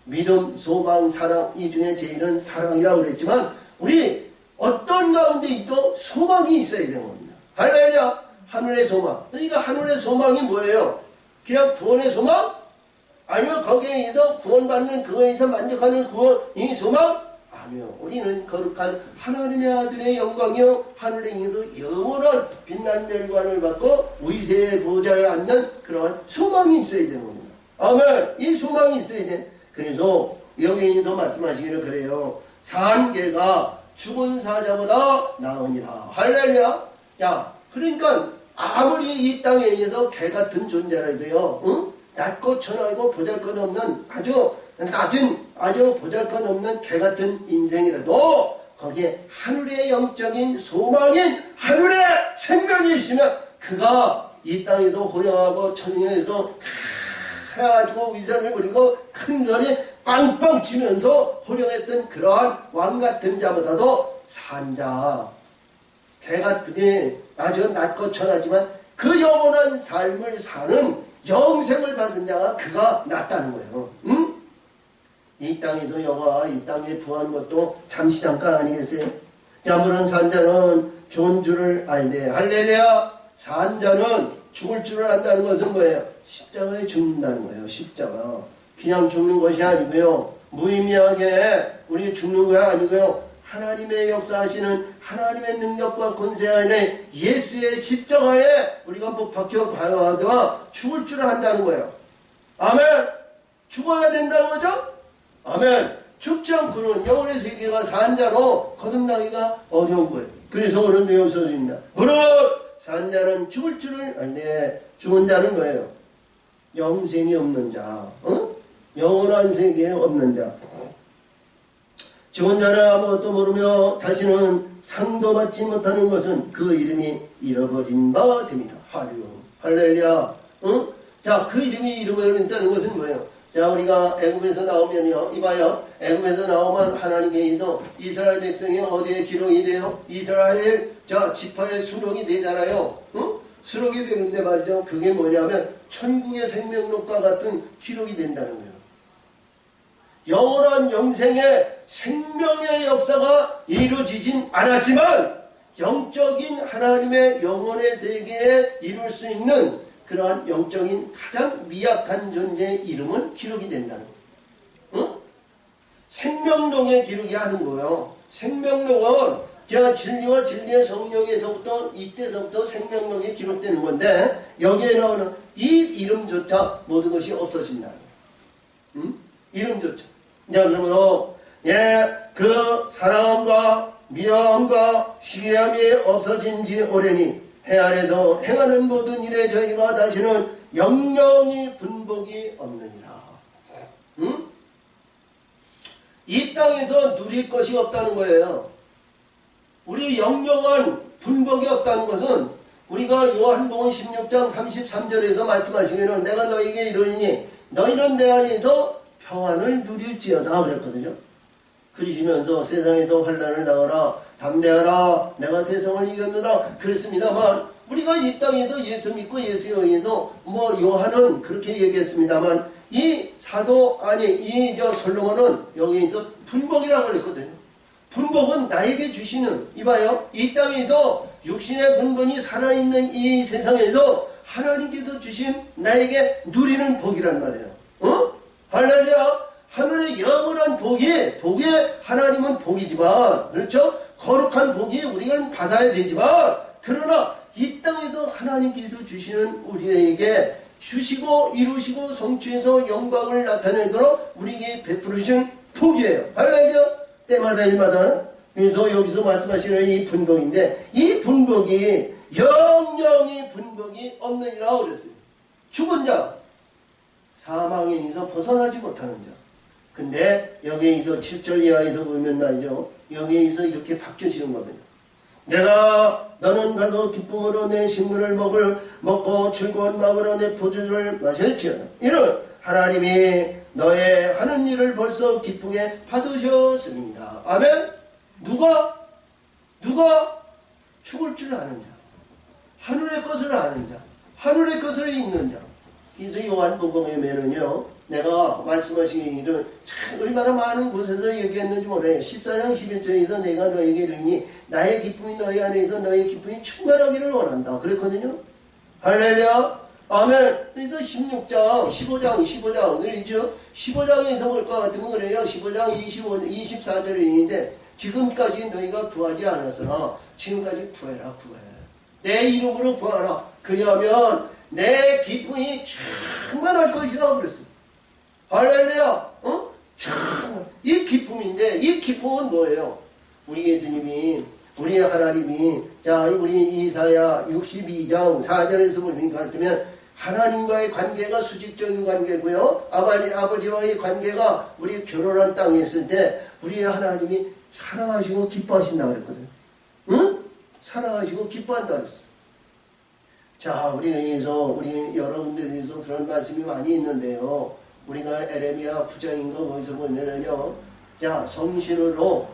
Speaker 1: 믿음, 소망, 사랑 이 중에 제일은 사랑이라고 그랬지만 우리 어떤 가운데 있도 소망이 있어야 되는 겁니다. 할렐루야. 하늘의 소망. 그러니까 하늘의 소망이 뭐예요? 그냥 구원의 소망? 아니면 거기에 의해서 구원받는 그거에 의해서 만족하는 이 소망? 아니요. 우리는 거룩한 하나님의 아들의 영광이요 하늘에 의해서 영원한 빛나는 멸관을 받고 위세의 보좌에 앉는 그러한 소망이 있어야 되는 겁니다. 아멘. 이 소망이 있어야 돼. 그래서 여기에서 말씀하시기를 그래요. 산 개가 죽은 사자보다 나으니라. 할렐루야. 자, 그러니까 아무리 이 땅에 의해서 개 같은 존재라도요, 낮고 천하고 보잘것없는 아주 낮은 아주 보잘것없는 개 같은 인생이라도 거기에 하늘의 영적인 소망인 하늘의 생명이 있으면 그가 이 땅에서 호령하고 천녀에서 해가지고 위선을 부리고 큰 소리 빵빵 치면서 호령했던 그러한 왕 같은 자보다도 산자, 개 같으니 아주 낮고 천하지만 그 영원한 삶을 사는 영생을 받은 자가 그가 낫다는 거예요. 응? 이 땅에서 영화, 이 땅에 부한 것도 잠시 잠깐 아니겠어요? 자물은 산자는 죽은 줄을 알되, 할렐루야! 산자는 죽을 줄을 안다는 것은 뭐예요? 십자가에 죽는다는 거예요. 십자가. 그냥 죽는 것이 아니고요. 무의미하게 우리 죽는 거 아니고요. 하나님의 역사하시는 하나님의 능력과 권세 안에 예수의 십자가에 우리가 못 박혀 받아와 죽을 줄을 안다는 거예요. 아멘! 죽어야 된다는 거죠? 아멘! 죽지 않고는 영혼의 세계가 산자로 거듭나기가 어려운 거예요. 그래서 오늘 배워서입니다. 무릇 산자는 죽을 줄을 알되, 죽은 자는 뭐예요? 영생이 없는 자, 영원한 세계에 없는 자. 죽은 자는 아무것도 모르며 다시는 상도 받지 못하는 것은 그 이름이 잃어버린 바 됩니다. 할렐루야. 자, 그 이름이 잃어버린다는 것은 뭐예요? 자, 우리가 애굽에서 나오면요, 이봐요. 애굽에서 나오면 하나님께서 이스라엘 백성이 어디에 기록이 돼요? 이스라엘 지파의 수록이 되잖아요. 수록이 되는데 말이죠. 그게 뭐냐면 천국의 생명록과 같은 기록이 된다는 거예요. 영원한 영생의 생명의 역사가 이루어지진 않았지만 영적인 하나님의 영혼의 세계에 이룰 수 있는 그러한 영적인 가장 미약한 존재의 이름은 기록이 된다는 거예요. 생명록에 기록이 하는 거예요. 생명록은 제가 진리와 진리의 성령에서부터 이때서부터 생명록에 기록되는 건데 여기에 나오는 이 이름조차 모든 것이 없어진다는 거예요. 이름조차. 자, 그러므로 그 사랑함과 미워함과 시기함이 없어진 지 오래니 해 아래서 행하는 모든 일에 저희가 다시는 영영이 분복이 없느니라. 이 땅에서 누릴 것이 없다는 거예요. 우리 영영한 분복이 없다는 것은 우리가 요한복음 16장 33절에서 말씀하시기는 내가 너희에게 이르노니 너희는 내 안에서 평안을 누릴지어다 그랬거든요. 그러시면서 세상에서 환난을 당하라 담대하라 내가 세상을 이겼노라 그랬습니다만 우리가 이 땅에서 예수 믿고 예수에 의해서 요한은 그렇게 얘기했습니다만 이 사도 이 솔로몬은 여기에서 분복이라고 그랬거든요. 분복은 나에게 주시는 이봐요. 이 땅에서 육신의 분본이 살아있는 이 세상에서 하나님께서 주신 나에게 누리는 복이란 말이에요. 할렐루야. 하늘의 영원한 복에 하나님은 복이지만 그렇죠? 거룩한 복이 우리가 받아야 되지만 그러나 이 땅에서 하나님께서 주시는 우리에게 주시고 이루시고 성취해서 영광을 나타내도록 우리에게 베풀으신 복이에요. 할렐루야. 때마다 일마다. 그래서 여기서 말씀하시는 이 분복인데 이 분복이 영영이 분복이 없느니라 그랬어요. 죽은 자 사망에서 벗어나지 못하는 자. 근데 여기에서 7절 이하에서 보면 말이죠. 여기에서 이렇게 바뀌어지는 겁니다. 내가 너는 가서 기쁨으로 내 식물을 먹고 즐거운 마음으로 내 포도주를 마실지어다. 이는 하나님이 너의 하는 일을 벌써 기쁘게 받으셨습니다. 아멘. 누가 죽을 줄 아는 자, 하늘의 것을 아는 자, 하늘의 것을 읽는 자. 그래서 요한복음에는요, 내가 말씀하시기를 참 얼마나 많은 곳에서 얘기했는지 모르겠어요. 14장 11절에서 내가 너에게 이르니 나의 기쁨이 너희 안에 있어 너의 기쁨이 충만하기를 원한다. 그랬거든요. 할렐루야. 아멘. 그래서 16장, 15장, 그러죠? 15장에서 볼 것 같으면 그래요. 15장 24절에 있는데, 지금까지 너희가 구하지 않았으나, 지금까지 구해라, 구해. 내 이름으로 구하라. 그러면, 내 기쁨이 충만할 것이다. 그랬어. 할렐루야. 이 기쁨인데, 이 기쁨은 뭐예요? 우리 예수님이, 우리 하나님이, 자, 우리 이사야 62장 4절에서 보면 같으면, 하나님과의 관계가 수직적인 관계고요. 아버지와의 관계가 우리 결혼한 땅에 있을 때 우리 하나님이 사랑하시고 기뻐하신다고 그랬거든요. 응? 사랑하시고 기뻐한다고 그랬어요. 자, 우리 여러 군데에서 그런 말씀이 많이 있는데요. 우리가 에레미야 9장인 거 거기서 보면은요. 자, 성신으로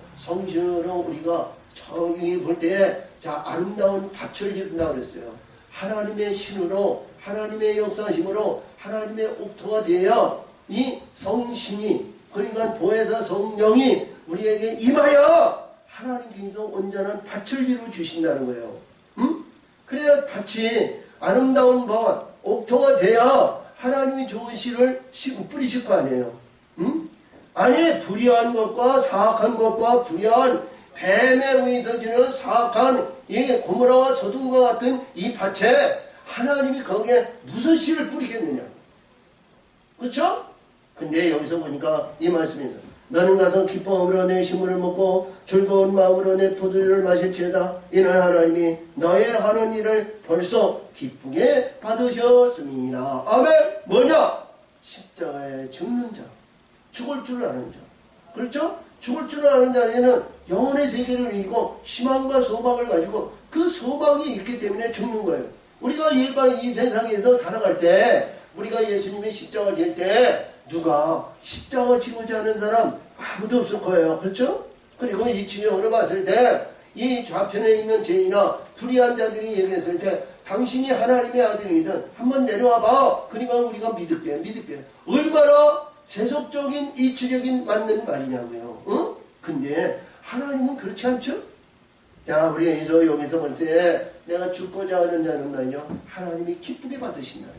Speaker 1: 우리가 저기 볼 때, 자, 아름다운 밭을 짓는다 그랬어요. 하나님의 신으로, 하나님의 역사심으로, 하나님의 옥토가 되어야 이 성신이, 그러니까 보혜사 성령이 우리에게 임하여 하나님께서 온전한 밭을 이루어 주신다는 거예요. 응? 그래야 밭이 아름다운 밭, 옥토가 돼야 하나님이 좋은 씨를 뿌리실 거 아니에요. 응? 아니, 불의한 것과 사악한 것과 불의한 뱀의 위에 던지는 사악한 이 고모라와 소돔과 같은 이 밭에 하나님이 거기에 무슨 씨를 뿌리겠느냐. 그렇죠? 근데 여기서 보니까 이 말씀에서 너는 가서 기뻐함으로 내 식물을 먹고 즐거운 마음으로 내 포도주를 마실지어다. 이는 하나님이 너의 하는 일을 벌써 기쁘게 받으셨습니다. 아멘. 뭐냐? 십자가에 죽는 자, 죽을 줄 아는 자. 그렇죠? 죽을 줄 아는 자에는 영혼의 세계를 이기고 희망과 소망을 가지고 그 소망이 있기 때문에 죽는 거예요. 우리가 일반 이 세상에서 살아갈 때, 우리가 예수님의 십자가 질 때 누가 십자가 지고지 않은 사람 아무도 없을 거예요. 그렇죠? 그리고 이 진영으로 봤을 때 이 좌편에 있는 죄인이나 불의한 자들이 얘기했을 때 당신이 하나님의 아들이든 한번 내려와봐. 그러니까 우리가 믿을게. 얼마나 세속적인 이치적인 맞는 말이냐고요. 응? 근데 하나님은 그렇지 않죠? 자, 우리 여기서 볼 때 내가 죽고자 하는 자는 말이죠. 하나님이 기쁘게 받으신다.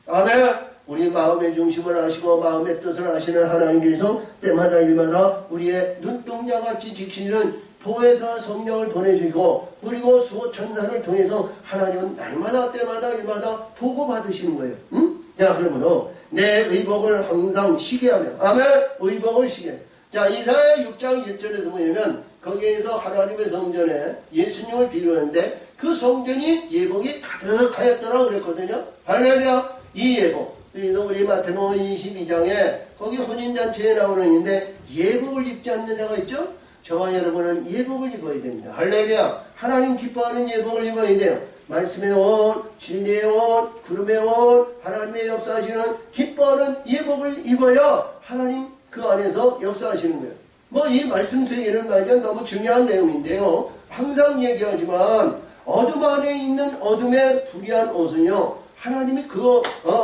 Speaker 1: 아멘. 우리 마음의 중심을 아시고 마음의 뜻을 아시는 하나님께서 때마다 일마다 우리의 눈동자같이 지키시는 보혜사 성령을 보내주시고, 그리고 수호천사를 통해서 하나님은 날마다 때마다 일마다 보고받으시는 거예요. 응? 자, 그러므로 내 의복을 항상 쉬게 하며, 아멘. 의복을 쉬게. 자, 이사야 6장 1절에서 보면 거기에서 하나님의 성전에 예수님을 비유하는데 그 성전이 예복이 가득하였더라 그랬거든요. 할렐루야. 이 예복. 그래서 우리 마태복음 22장에 거기 혼인잔치에 나오는 인데 예복을 입지 않는 자가 있죠? 저와 여러분은 예복을 입어야 됩니다. 할렐루야. 하나님 기뻐하는 예복을 입어야 돼요. 말씀의 옷, 진리의 옷, 구름의 옷, 하나님의 역사하시는 기뻐하는 예복을 입어야 하나님 그 안에서 역사하시는 거예요. 뭐 이 말씀 세계는 말이야 너무 중요한 내용인데요. 항상 얘기하지만 어둠 안에 있는 어둠의 불의한 옷은요, 하나님이 그거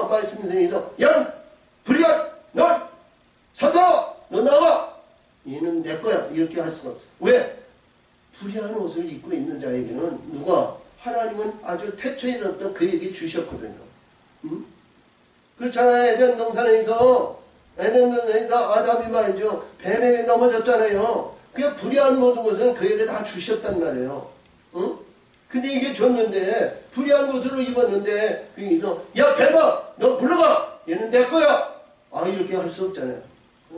Speaker 1: 말씀 세계에서 야! 불의한! 넌! 사탄아! 너 나가! 얘는 내 거야. 이렇게 할 수가 없어. 왜? 불의한 옷을 입고 있는 자에게는 누가? 하나님은 아주 태초에서부터 그에게 주셨거든요. 응? 그렇잖아요. 에덴 동산에서 아담이 말이죠. 뱀에게 넘어졌잖아요. 그 불의한 모든 것은 그에게 다 주셨단 말이에요. 응? 근데 이게 줬는데 불의한 것으로 입었는데 그래서 야 뱀아 너 불러가 얘는 내 거야. 아 이렇게 할 수 없잖아요.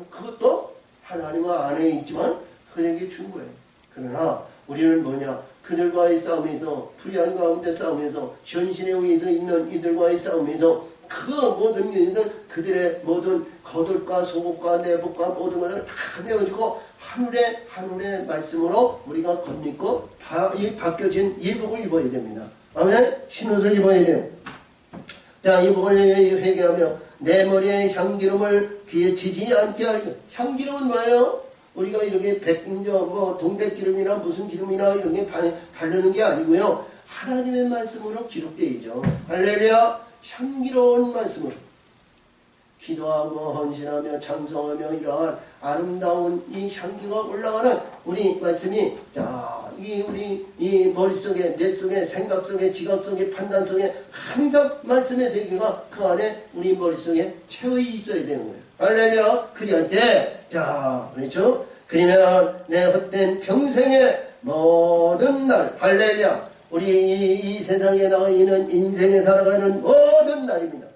Speaker 1: 그것도 하나님 안에 있지만 그에게 준 거예요. 그러나 우리는 뭐냐? 그들과의 싸움에서 불의한 가운데 싸움에서 현신의 위에 있는 이들과의 싸움에서 그 모든 일들 그들의 모든 거듭과 속옷과 내복과 모든 것을 다 내어주고 하늘의 말씀으로 우리가 겉입고 바뀌어진 예복을 입어야 됩니다. 아멘. 흰옷을 입어야 돼요. 자, 예복을 회개하며 내 머리에 향기름을 귀에 지지 않게 하리라. 향기름은 뭐예요? 우리가 이렇게 동백기름이나 무슨 기름이나 이런 게 바르는 게 아니고요. 하나님의 말씀으로 기록되어있죠. 할렐루야. 향기로운 말씀으로 기도하며 헌신하며 찬송하며 이러한 아름다운 이 향기가 올라가는 우리 말씀이 우리 머릿속에 뇌 속에 생각 속에 지각 속에 판단 속에 항상 말씀의 세계가 그 안에 우리 머릿속에 채워 있어야 되는 거예요. 할렐루야. 그리할 때 그렇죠? 그러면 내 헛된 평생의 모든 날 할렐루야. 우리 이 세상에 나가 있는 인생에 살아가는 모든 날입니다.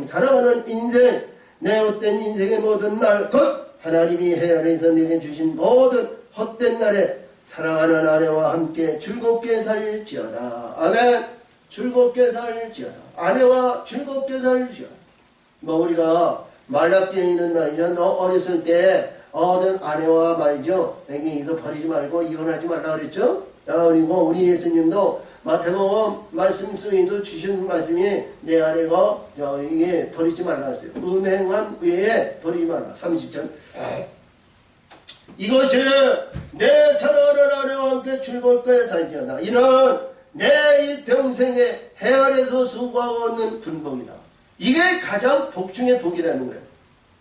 Speaker 1: 살아가는 인생, 내 헛된 인생의 모든 날, 곧 하나님이 해안에서 내게 주신 모든 헛된 날에 사랑하는 아내와 함께 즐겁게 살지어다. 아멘. 즐겁게 살지어다. 아내와 즐겁게 살지어다. 우리가 말라기에 있는 나이죠. 너 어렸을 때 어떤 아내와 말이죠. 애기도 버리지 말고 이혼하지 말라 그랬죠. 그리고 우리 예수님도 마태복음 말씀 속에도 주신 말씀이 내 아래가 이게 버리지 말라 했어요. 음행한 외에 버리지 말라. 30절. 이것이 내 사랑하는 아내와 함께 즐거울 거에 살지어다. 이는 내 일평생에 해 아래서 수고하고 얻는 분복이다. 이게 가장 복 중의 복이라는 거예요.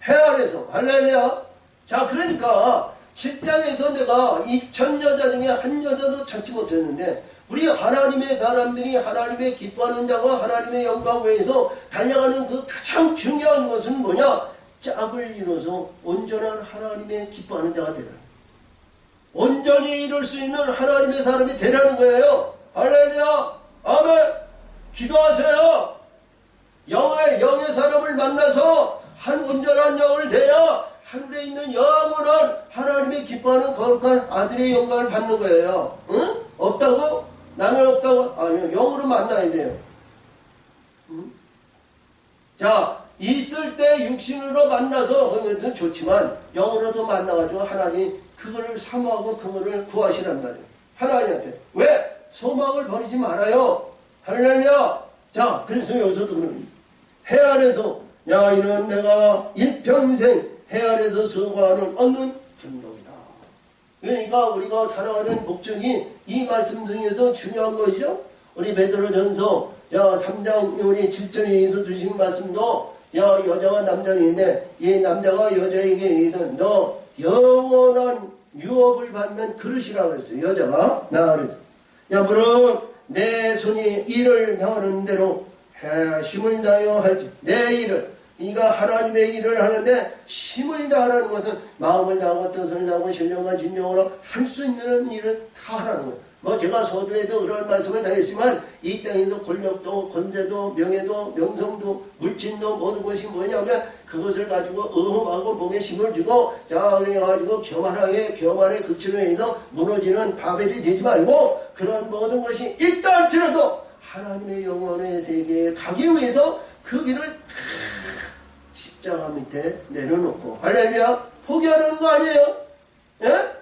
Speaker 1: 해 아래서. 할렐루야. 자, 그러니까 직장에서 내가 2천 여자 중에 한 여자도 찾지 못했는데 우리 하나님의 사람들이 하나님의 기뻐하는 자와 하나님의 영광 외에서 달려가는 그 가장 중요한 것은 뭐냐? 짝을 이뤄서 온전한 하나님의 기뻐하는 자가 되라. 온전히 이룰 수 있는 하나님의 사람이 되라는 거예요. 할렐루야. 아멘. 기도하세요. 영의 사람을 만나서 한 온전한 영을 대야 하늘에 있는 영원한 하나님의 기뻐하는 거룩한 아들의 영광을 받는 거예요. 응? 없다고? 나는 없다고? 아니요. 영으로 만나야 돼요. 응? 자, 있을 때 육신으로 만나서 그것도 좋지만 영으로도 만나가지고 하나님 그거를 사모하고 그거를 구하시란 말이에요. 하나님한테. 왜? 소망을 버리지 말아요. 할렐루야. 자, 그래서 여기서도 그러니 해 아래서 야 이는 내가 일평생 해 아래서 수고하는 얻는 분복이다. 그러니까 우리가 살아가는 목적이 이 말씀 중에서 중요한 것이죠. 우리 베드로전서 3장 우리 7절에서 주신 말씀도 여자와 남자가 있는데 이 남자가 여자에게 이르되 너 영원한 유업을 받는 그릇이라고 그랬어요. 여자가 그래서 무릇 내 손이 이를 향하는 대로 힘을 다하여 할지 내 일을 이가 하나님의 일을 하는데 힘을 다하라는 것은 마음을 다하고 뜻을 다하고 신령과 진정으로 할 수 있는 일을 다 하라는 거예요. 제가 서두에도 그런 말씀을 다 했지만 이 땅에도 권력도 권세도 명예도 명성도 물질도 모든 것이 뭐냐면 그것을 가지고 어음하고 목에 힘을 주고 그래가지고 교만의 극치로 해서 무너지는 바벨이 되지 말고 그런 모든 것이 있다 할지라도 하나님의 영혼의 세계에 가기 위해서 그 길을 십자가 밑에 내려놓고 할렐루야 포기하는 거 아니에요? 예?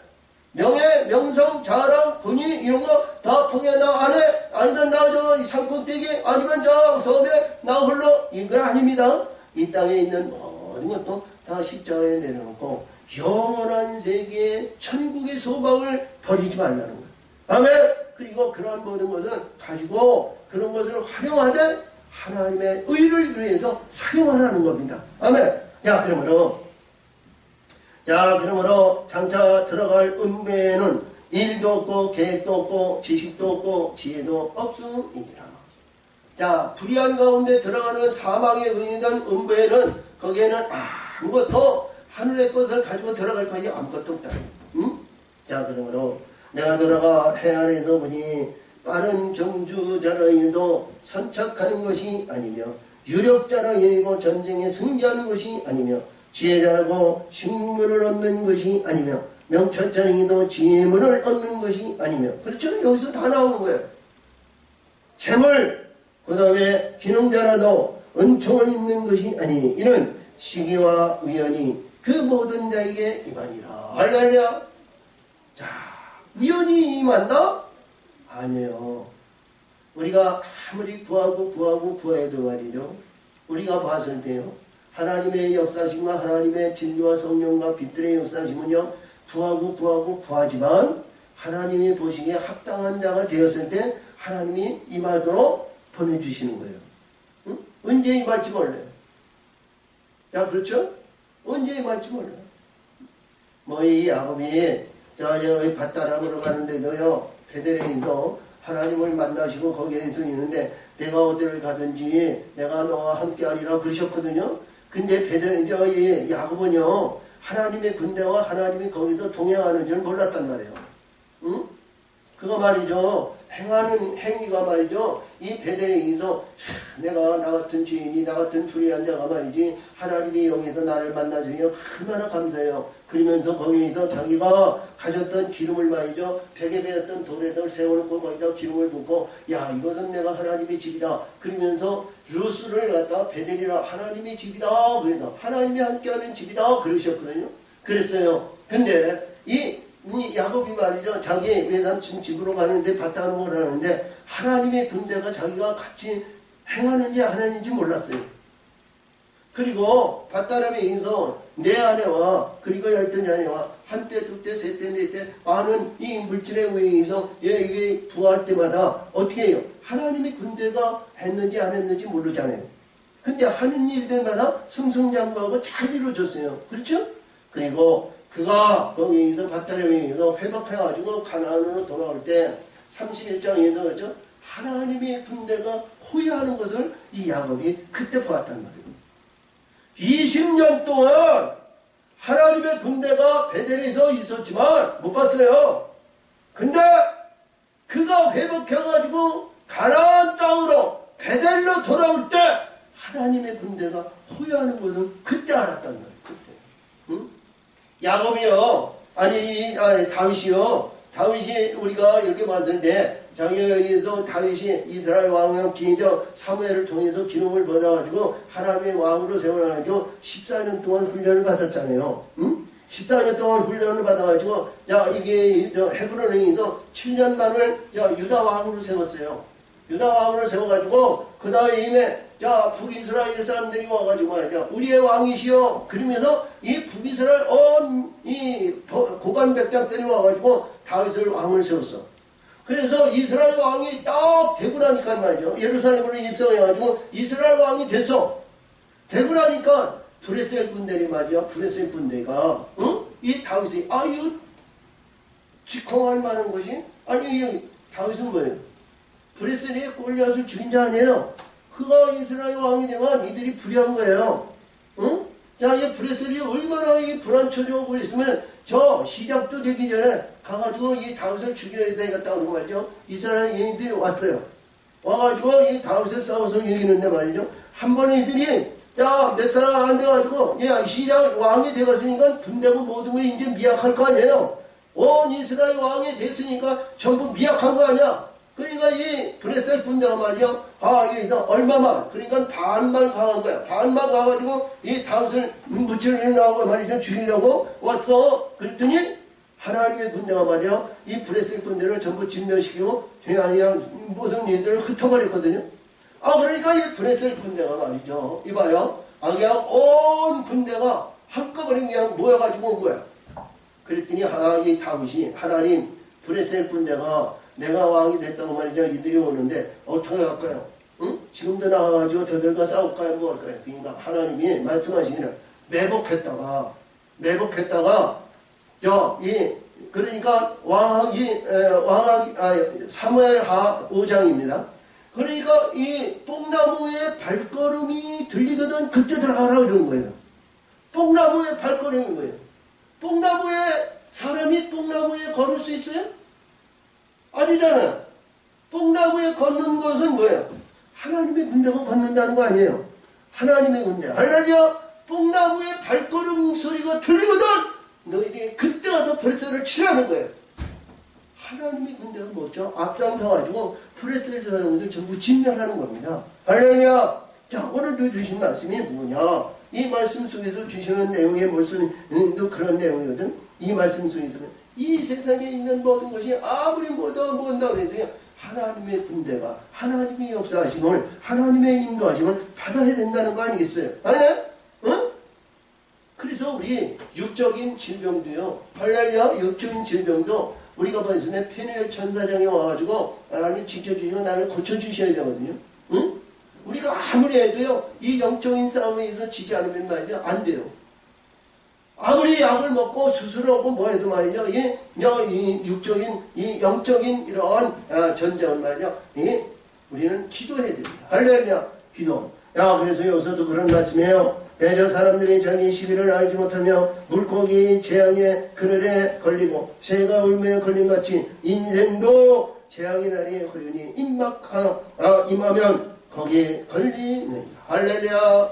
Speaker 1: 명예, 명성, 자랑, 권위 이런 거 다 포기해. 나 안 해. 아니면 나 저 산꼭대기 아니면 저 섬에 나 홀로 이거 아닙니다. 이 땅에 있는 모든 것도 다 십자가에 내려놓고 영원한 세계의 천국의 소망을 버리지 말라는 거예요. 아멘. 그리고 그러한 모든 것을 가지고 그런 것을 활용하되 하나님의 의를 위해서 사용하라는 겁니다. 아멘. 그러므로 장차 들어갈 은배에는 일도 없고 계획도 없고 지식도 없고 지혜도 없음이니라. 불의한 가운데 들어가는 사망의 은이던 은배에는 거기에는 아무것도 하늘의 것을 가지고 들어갈 것이 아무것도 없다. 응? 그러므로 내가 들어가 해 아래에서 보니 빠른 경주자라에도 선착하는 것이 아니며 유력자라에도 전쟁에 승리하는 것이 아니며 지혜자라고 식물을 얻는 것이 아니며 명철자에도 지혜물을 얻는 것이 아니며 그렇죠? 여기서 다 나오는 거예요. 재물 그 다음에 기능자라도 은총을 입는 것이 아니니 이는 시기와 우연이 그 모든 자에게 임하니라. 할렐루야. 우연히 임한다? 아니에요. 우리가 아무리 구해도 말이죠. 우리가 봤을 때요. 하나님의 역사심과 하나님의 진리와 성령과 빛들의 역사심은요. 구하지만 하나님이 보시기에 합당한 자가 되었을 때 하나님이 임하도록 보내주시는 거예요. 응? 언제 임할지 몰라요. 그렇죠? 언제 임할지 몰라요. 이 야곱이 여기 밧다람으로 가는데도요. 베들레헴에서 하나님을 만나시고 거기에서 있는데 내가 어디를 가든지 내가 너와 함께하리라 그러셨거든요. 근데 야곱은요 하나님의 군대와 하나님이 거기서 동행하는 줄 몰랐단 말이에요. 응? 그거 말이죠. 행하는 행위가 말이죠. 이 베들레헴에서 내가 나 같은 죄인이 나 같은 불의한 자가 말이지 하나님의 영에서 나를 만나주니 얼마나 감사해요. 그러면서 거기에서 자기가 가졌던 기름을 말이죠. 베개 베었던 돌에다 세워놓고 거기다 기름을 붓고 이것은 내가 하나님의 집이다. 그러면서 루스를 갖다 베델이라 하나님의 집이다. 그래도 하나님이 함께하는 집이다. 그러셨거든요. 그랬어요. 근데 이 이 야곱이 말이죠. 자기 외삼촌 집으로 가는데 밭다름을 하는데 하나님의 군대가 자기가 같이 행하는지 안 하는지 몰랐어요. 그리고 밭다름에 의해서 내 아내와 그리고 12 아내와 한때, 두때, 세때, 네때 많은 이 물질에 의해서 이게 부할 때마다 어떻게 해요? 하나님의 군대가 했는지 안 했는지 모르잖아요. 근데 하는 일들마다 승승장구하고 잘 이루어졌어요. 그렇죠? 그리고 그가 거기에서 밭다름에 의해서 회복해가지고 가나안으로 돌아올 때 31장에서 그렇죠? 하나님의 군대가 호위하는 것을 이 야곱이 그때 보았단 말이에요. 20년 동안 하나님의 군대가 베델에서 있었지만 못 봤어요. 근데 그가 회복해가지고 가나안 땅으로 베델로 돌아올 때 하나님의 군대가 호위하는 것을 그때 알았단 말이에요. 그때. 응? 야곱이요. 다윗이요. 다윗이 우리가 이렇게 봤을 때 자기에 의해서 다윗이 이스라엘 왕의 기적 사무엘을 통해서 기름을 받아가지고 하나님의 왕으로 세워가지고 14년 동안 훈련을 받았잖아요. 응? 14년 동안 훈련을 받아가지고 이게 헤브론에 의해서 7년 만을 유다 왕으로 세웠어요. 유다 왕으로 세워가지고 그 다음에 북이스라엘 사람들이 와가지고 말이죠. 우리의 왕이시여. 그러면서 이 북이스라엘 이 고관 백작들이 와가지고 다윗을 왕을 세웠어. 그래서 이스라엘 왕이 딱 되고 나니까 말이죠. 예루살렘으로 입성해가지고 이스라엘 왕이 됐어. 되고 나니까 브레셀 군대리 말이야. 브레셀 군대가 이 다윗이 이거 직행할 만한 것이 이 다윗은 뭐예요? 브레셀이 골리앗을 죽인 자 아니에요. 그가 이스라엘 왕이 되면 이들이 불의한 거예요. 응? 이 브레셀이 얼마나 불안쳐지고 있으면 시작도 되기 전에 가가지고 이 다윗을 죽여야 되겠다 그러고 말이죠. 이스라엘 여인들이 왔어요. 와가지고 이 다윗을 싸워서 이기는데 말이죠. 한 번에 이들이 몇 사람 안 돼가지고 시작 왕이 되었으니까 군대고 모든 게 이제 미약할 거 아니에요. 온 이스라엘 왕이 됐으니까 전부 미약한 거 아니야. 그러니까 이 브레셀 군대가 말이야. 여기서 얼마만, 그러니까 반만 강한 거야. 반만 가가지고 이 다윗을 무찌르려고 말이죠. 죽이려고 왔어. 그랬더니 하나님의 군대가 말이야. 이 브레셀 군대를 전부 진멸시키고 그냥 모든 일들을 흩어버렸거든요. 그러니까 이 브레셀 군대가 말이죠. 이봐요. 그냥 온 군대가 한꺼번에 그냥 모여가지고 온 거야. 그랬더니 이 다윗이 하나님 브레셀 군대가 내가 왕이 됐다고 말이죠. 이들이 오는데 어떻게 할까요? 응? 지금도 나와가지고 저들과 싸울까요? 뭐 할까요? 그러니까 하나님이 말씀하시기를 매복했다가 그러니까 사무엘하 5장입니다. 그러니까 이 뽕나무의 발걸음이 들리거든 그때 들어가라 이런 거예요. 뽕나무의 발걸음이 뭐예요? 사람이 뽕나무에 걸을 수 있어요? 아니잖아요. 뽕나무에 걷는 것은 뭐예요? 하나님의 군대가 걷는다는 거 아니에요. 하나님의 군대. 할렐루야. 뽕나무의 발걸음 소리가 들리거든 너희들이 그때 가서 브레셀을 치라는 거예요. 하나님의 군대가 뭐죠? 앞장서가지고 브레셀 사람들 전부 진멸하는 겁니다. 할렐루야. 자, 오늘도 주신 말씀이 뭐냐? 이 말씀 속에서 주시는 내용의 말씀도 그런 내용이거든. 이 말씀 속에서 이 세상에 있는 모든 것이 아무리 뭔다 그래도 하나님의 군대가 하나님의 역사하심을 하나님의 인도하심을 받아야 된다는 거 아니겠어요? 아니네? 응? 그래서 우리 육적인 질병도요. 할렐루야. 육적인 질병도 우리가 봤으면 페누엘 천사장이 와가지고 하나님 지켜주시고 나를 고쳐주셔야 되거든요. 응? 우리가 아무리 해도요. 이 영적인 싸움에서 지지 않으면 말이죠. 안 돼요. 아무리 약을 먹고 수술하고 뭐 해도 말이죠. 이 육적인, 이 영적인 이러한 전쟁은 말이죠. 우리는 기도해야 됩니다. 할렐루야. 기도. 그래서 여기서도 그런 말씀이에요. 대저 사람들이 자기 시기를 알지 못하며 물고기 재앙의 그늘에 걸리고 새가 울매에 걸림같이 인생도 재앙의 날이 허려니 임하면 거기에 걸리느니라. 할렐루야.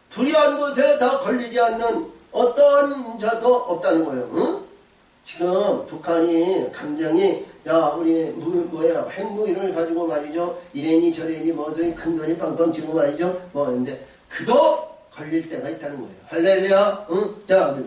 Speaker 1: 불의한 곳에 다 걸리지 않는 어떤 자도 없다는 거예요. 응? 지금 북한이 감정이 우리 핵무기를 가지고 말이죠. 이래니 저래니 뭐저니 큰소리 빵빵 치고 말이죠. 뭐 했는데 그도 걸릴 때가 있다는 거예요. 할렐루야. 응? 자,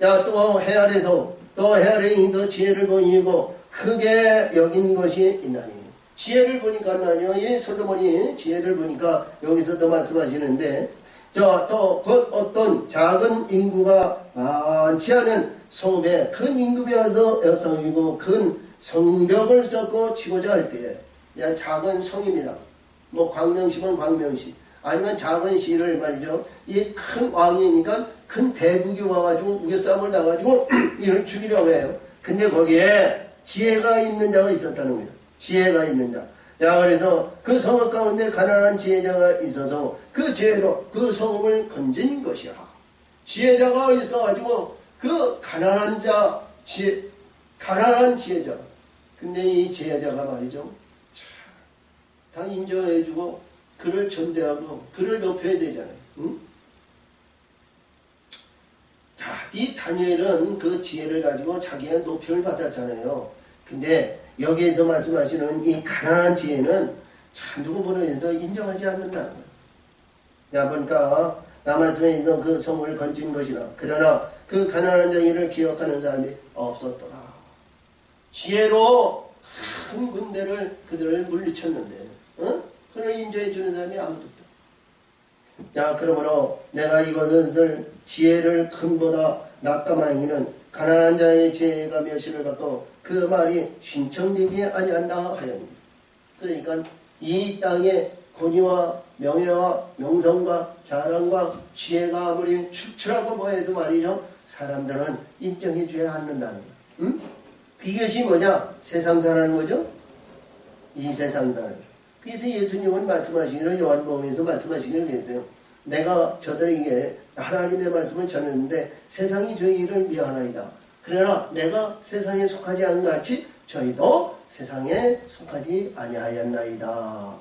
Speaker 1: 자, 또 헤아려서 또 헤아려서 지혜를 보이고 크게 여긴 것이 있나니. 지혜를 보니까 말이요, 이 솔로몬이 지혜를 보니까 여기서도 말씀하시는데, 자, 또 곧 어떤 작은 인구가 많지 않은 성읍에 큰 임금이 와서 여성이고 큰 성벽을 쌓고 치고자 할 때에, 야, 작은 성입니다. 뭐 광명시면 광명시, 아니면 작은 시를 말이죠. 이 큰 왕이니까 큰 대국이 와가지고 우겨싸움을 나가지고 이를 죽이려고 해요. 근데 거기에 지혜가 있는 자가 있었다는 거예요. 지혜가 있는 자. 자, 그래서 그 성읍 가운데 가난한 지혜자가 있어서 그 지혜로 그 성읍을 건진 것이야. 지혜자가 있어가지고 그 가난한 지혜자. 근데 이 지혜자가 말이죠. 다 인정해주고 그를 존대하고 그를 높여야 되잖아요. 응? 자, 이 다니엘은 그 지혜를 가지고 자기가 높임을 받았잖아요. 근데 여기에서 말씀하시는 이 가난한 지혜는 참 누구 보내도 인정하지 않는다는 거예요. 야, 보니까 나 말씀에 있는 그 성을 건진 것이라. 그러나 그 가난한 자를 기억하는 사람이 없었더라. 지혜로 큰 군대를 그들을 물리쳤는데, 그를 인정해 주는 사람이 아무도 없다. 자, 그러므로 내가 이것을 지혜를 큰보다 낫다만 이는 가난한 자의 지혜가 멸시를 받고 그 말이 신청되지 아니한다 하였습니다. 그러니까 이 땅에 권위와 명예와 명성과 자랑과 지혜가 아무리 출출하고 뭐해도 말이죠. 사람들은 인정해 줘야 않는다는 거예요. 응? 그것이 뭐냐? 세상사라는 거죠. 이 세상사는. 그래서 예수님은 말씀하시기를 요한복음에서 말씀하시기를 했어요. 내가 저들에게 하나님의 말씀을 전했는데 세상이 저희를 미워하나이다. 그러나 내가 세상에 속하지 않은 같이 저희도 세상에 속하지 아니하였나이다.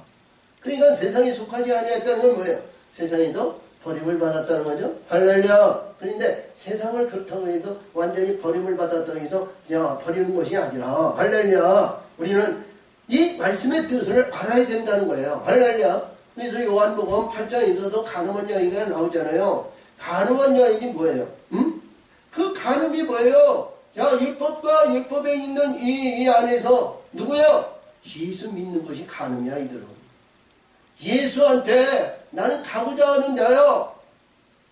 Speaker 1: 그러니까 세상에 속하지 아니하였다는 건 뭐예요? 세상에서 버림을 받았다는 거죠. 할렐루야. 그런데 세상을 그렇다고 해서 완전히 버림을 받았다고 해서 그냥 버리는 것이 아니라 할렐루야. 우리는 이 말씀의 뜻을 알아야 된다는 거예요. 할렐루야. 그래서 요한복음 8장에서도 간음한 여인이 나오잖아요. 간음한 여인이 뭐예요? 응? 그 간음이 뭐예요? 자, 율법과 율법에 있는 이 안에서 누구야? 예수 믿는 것이 간음이야, 이들은. 예수한테 나는 가고자 하는 자요.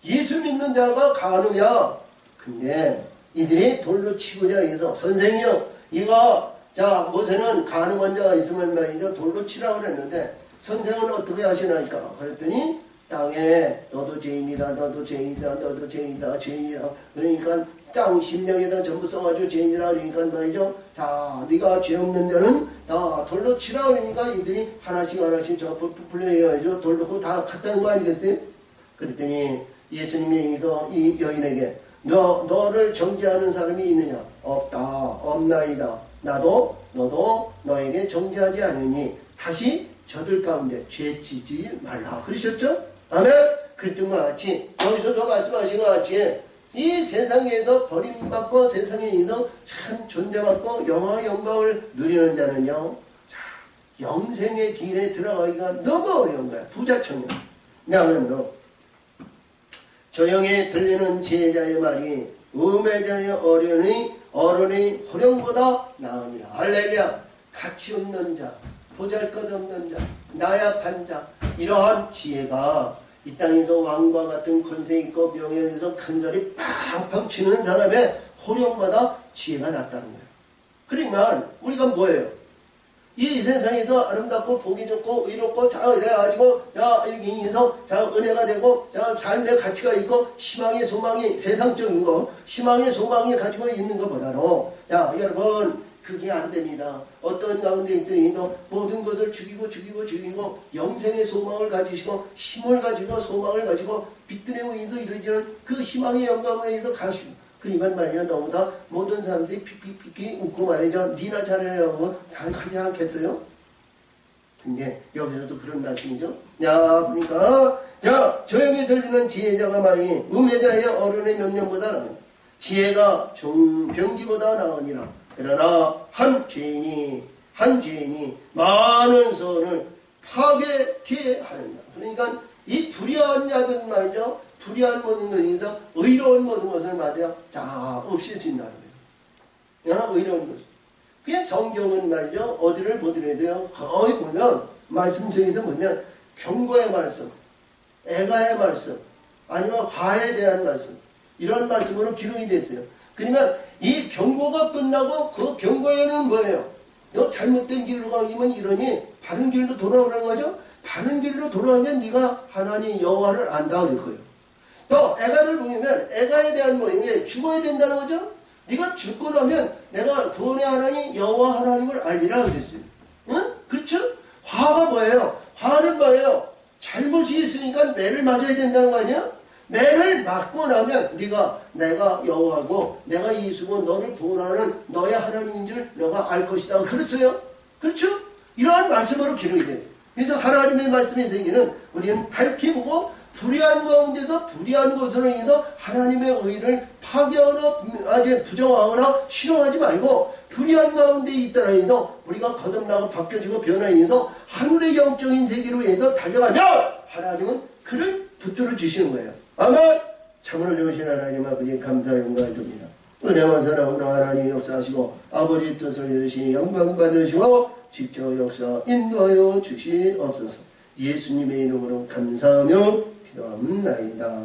Speaker 1: 예수 믿는 자가 간음이야. 근데 이들이 돌로 치고자 해서 선생이요, 이거 자, 모세는 간음한 자가 있으면 말이죠, 돌로 치라고 그랬는데 선생은 어떻게 하시나이까? 그랬더니 땅에 너도 죄인이다, 너도 죄인이다, 너도 죄인이다, 죄인이다. 그러니까 땅 심령에다 전부 써가지고 죄인이라 그러니까 말이죠. 자, 네가 죄 없는 자는 다 돌로 치라 그러니까 이들이 하나씩 저 풀려해가지고 돌로 다 갔다는 거 아니겠어요? 그랬더니 예수님이 여기서 이 여인에게 너를 정죄하는 사람이 있느냐? 없다, 없나이다. 나도 너도 너에게 정죄하지 않으니 다시 저들 가운데 죄 지지 말라. 그러셨죠? 아멘? 그랬던 것 같이 여기서도 말씀하신 것 같이 이 세상에서 버림받고 세상에 있는 참 존대받고 영화 영광을 누리는 자는요, 자, 영생의 길에 들어가기가 너무 어려운 거야. 부자청년. 야, 그러므로 조용히 들리는 지혜자의 말이 우매자의 어른의 호령보다 나으니라. 할렐루야. 가치 없는 자, 보잘것없는 자, 나약한 자, 이러한 지혜가 이 땅에서 왕과 같은 권세 있고 명예에서 큰소리 팡팡 치는 사람의 호령마다 지혜가 낫다는 거예요. 그러면 우리가 뭐예요? 이 세상에서 아름답고 보기 좋고 의롭고 자 이래가지고 자 이렇게 해서 자 은혜가 되고 자 삶의 가치가 있고 희망의 소망이 세상적인 거 희망의 소망이 가지고 있는 것보다는 자 여러분 그게 안 됩니다. 어떤 가운데 있더니도 모든 것을 죽이고 영생의 소망을 가지시고 힘을 가지고 소망을 가지고 빛들의 위에서 이루어지는 그 희망의 영광을 위해서 가시고 그러니까 말이야 너보다 모든 사람들이 픽픽픽 웃고 말이죠. 니나 잘해라고 다 하지 않겠어요? 근데 여기서도 그런 말씀이죠. 야 보니까 자 조용히 들리는 지혜자가 말이 우매자의 어른의 명령보다 지혜가 종병기보다 나으니라. 그러나 한 죄인이 많은 선을 파괴케 하는다. 그러니까 이 불의한 자들은 말이죠. 불의한 모든 것에서 의로운 모든 것을 맞아요. 자, 없애진다는 거예요. 야, 의로운 것. 그냥 성경은 말이죠. 어디를 보더라도요. 거의 보면 말씀 중에서 보면 경고의 말씀, 애가의 말씀, 아니면 화에 대한 말씀, 이런 말씀으로 기록이 됐어요. 그러면 이 경고가 끝나고 그 경고에는 뭐예요? 너 잘못된 길로 가면 이러니 바른 길로 돌아오라는 거죠. 바른 길로 돌아오면 네가 하나님 여호와를 안다 그럴 거예요. 또 애가를 보면 애가에 대한 뭐예요? 죽어야 된다는 거죠. 네가 죽고 나면 내가 구원의 하나님 여호와 하나님을 알리라 그랬어요. 응? 그렇죠? 화가 뭐예요? 화는 뭐예요? 잘못이 있으니까 매를 맞아야 된다는 거 아니야? 매를 맞고 나면 네가 내가 여호와고 내가 예수고 너를 구원하는 너의 하나님인 줄 너가 알 것이다. 그랬어요. 그렇죠? 이러한 말씀으로 기록이 돼요. 그래서 하나님의 말씀의 세계는 우리는 밝히 보고 불의한 가운데서 불의한 것으로 인해서 하나님의 의를 파괴하거나 아주 부정하거나 실험하지 말고 불의한 가운데 있더라 해도 우리가 거듭나고 바뀌어지고 변화해서 하늘의 영적인 세계로 해서 달려가면 하나님은 그를 붙들어 주시는 거예요. 아멘. 참으로 좋으신 하나님 아버지 감사 영광을 드립니다. 은혜와 사랑으로 하나님 역사하시고 아버지의 뜻을 이루시 영광 받으시고 직접 역사 인도하여 주시옵소서. 예수님의 이름으로 감사하며 기도합니다.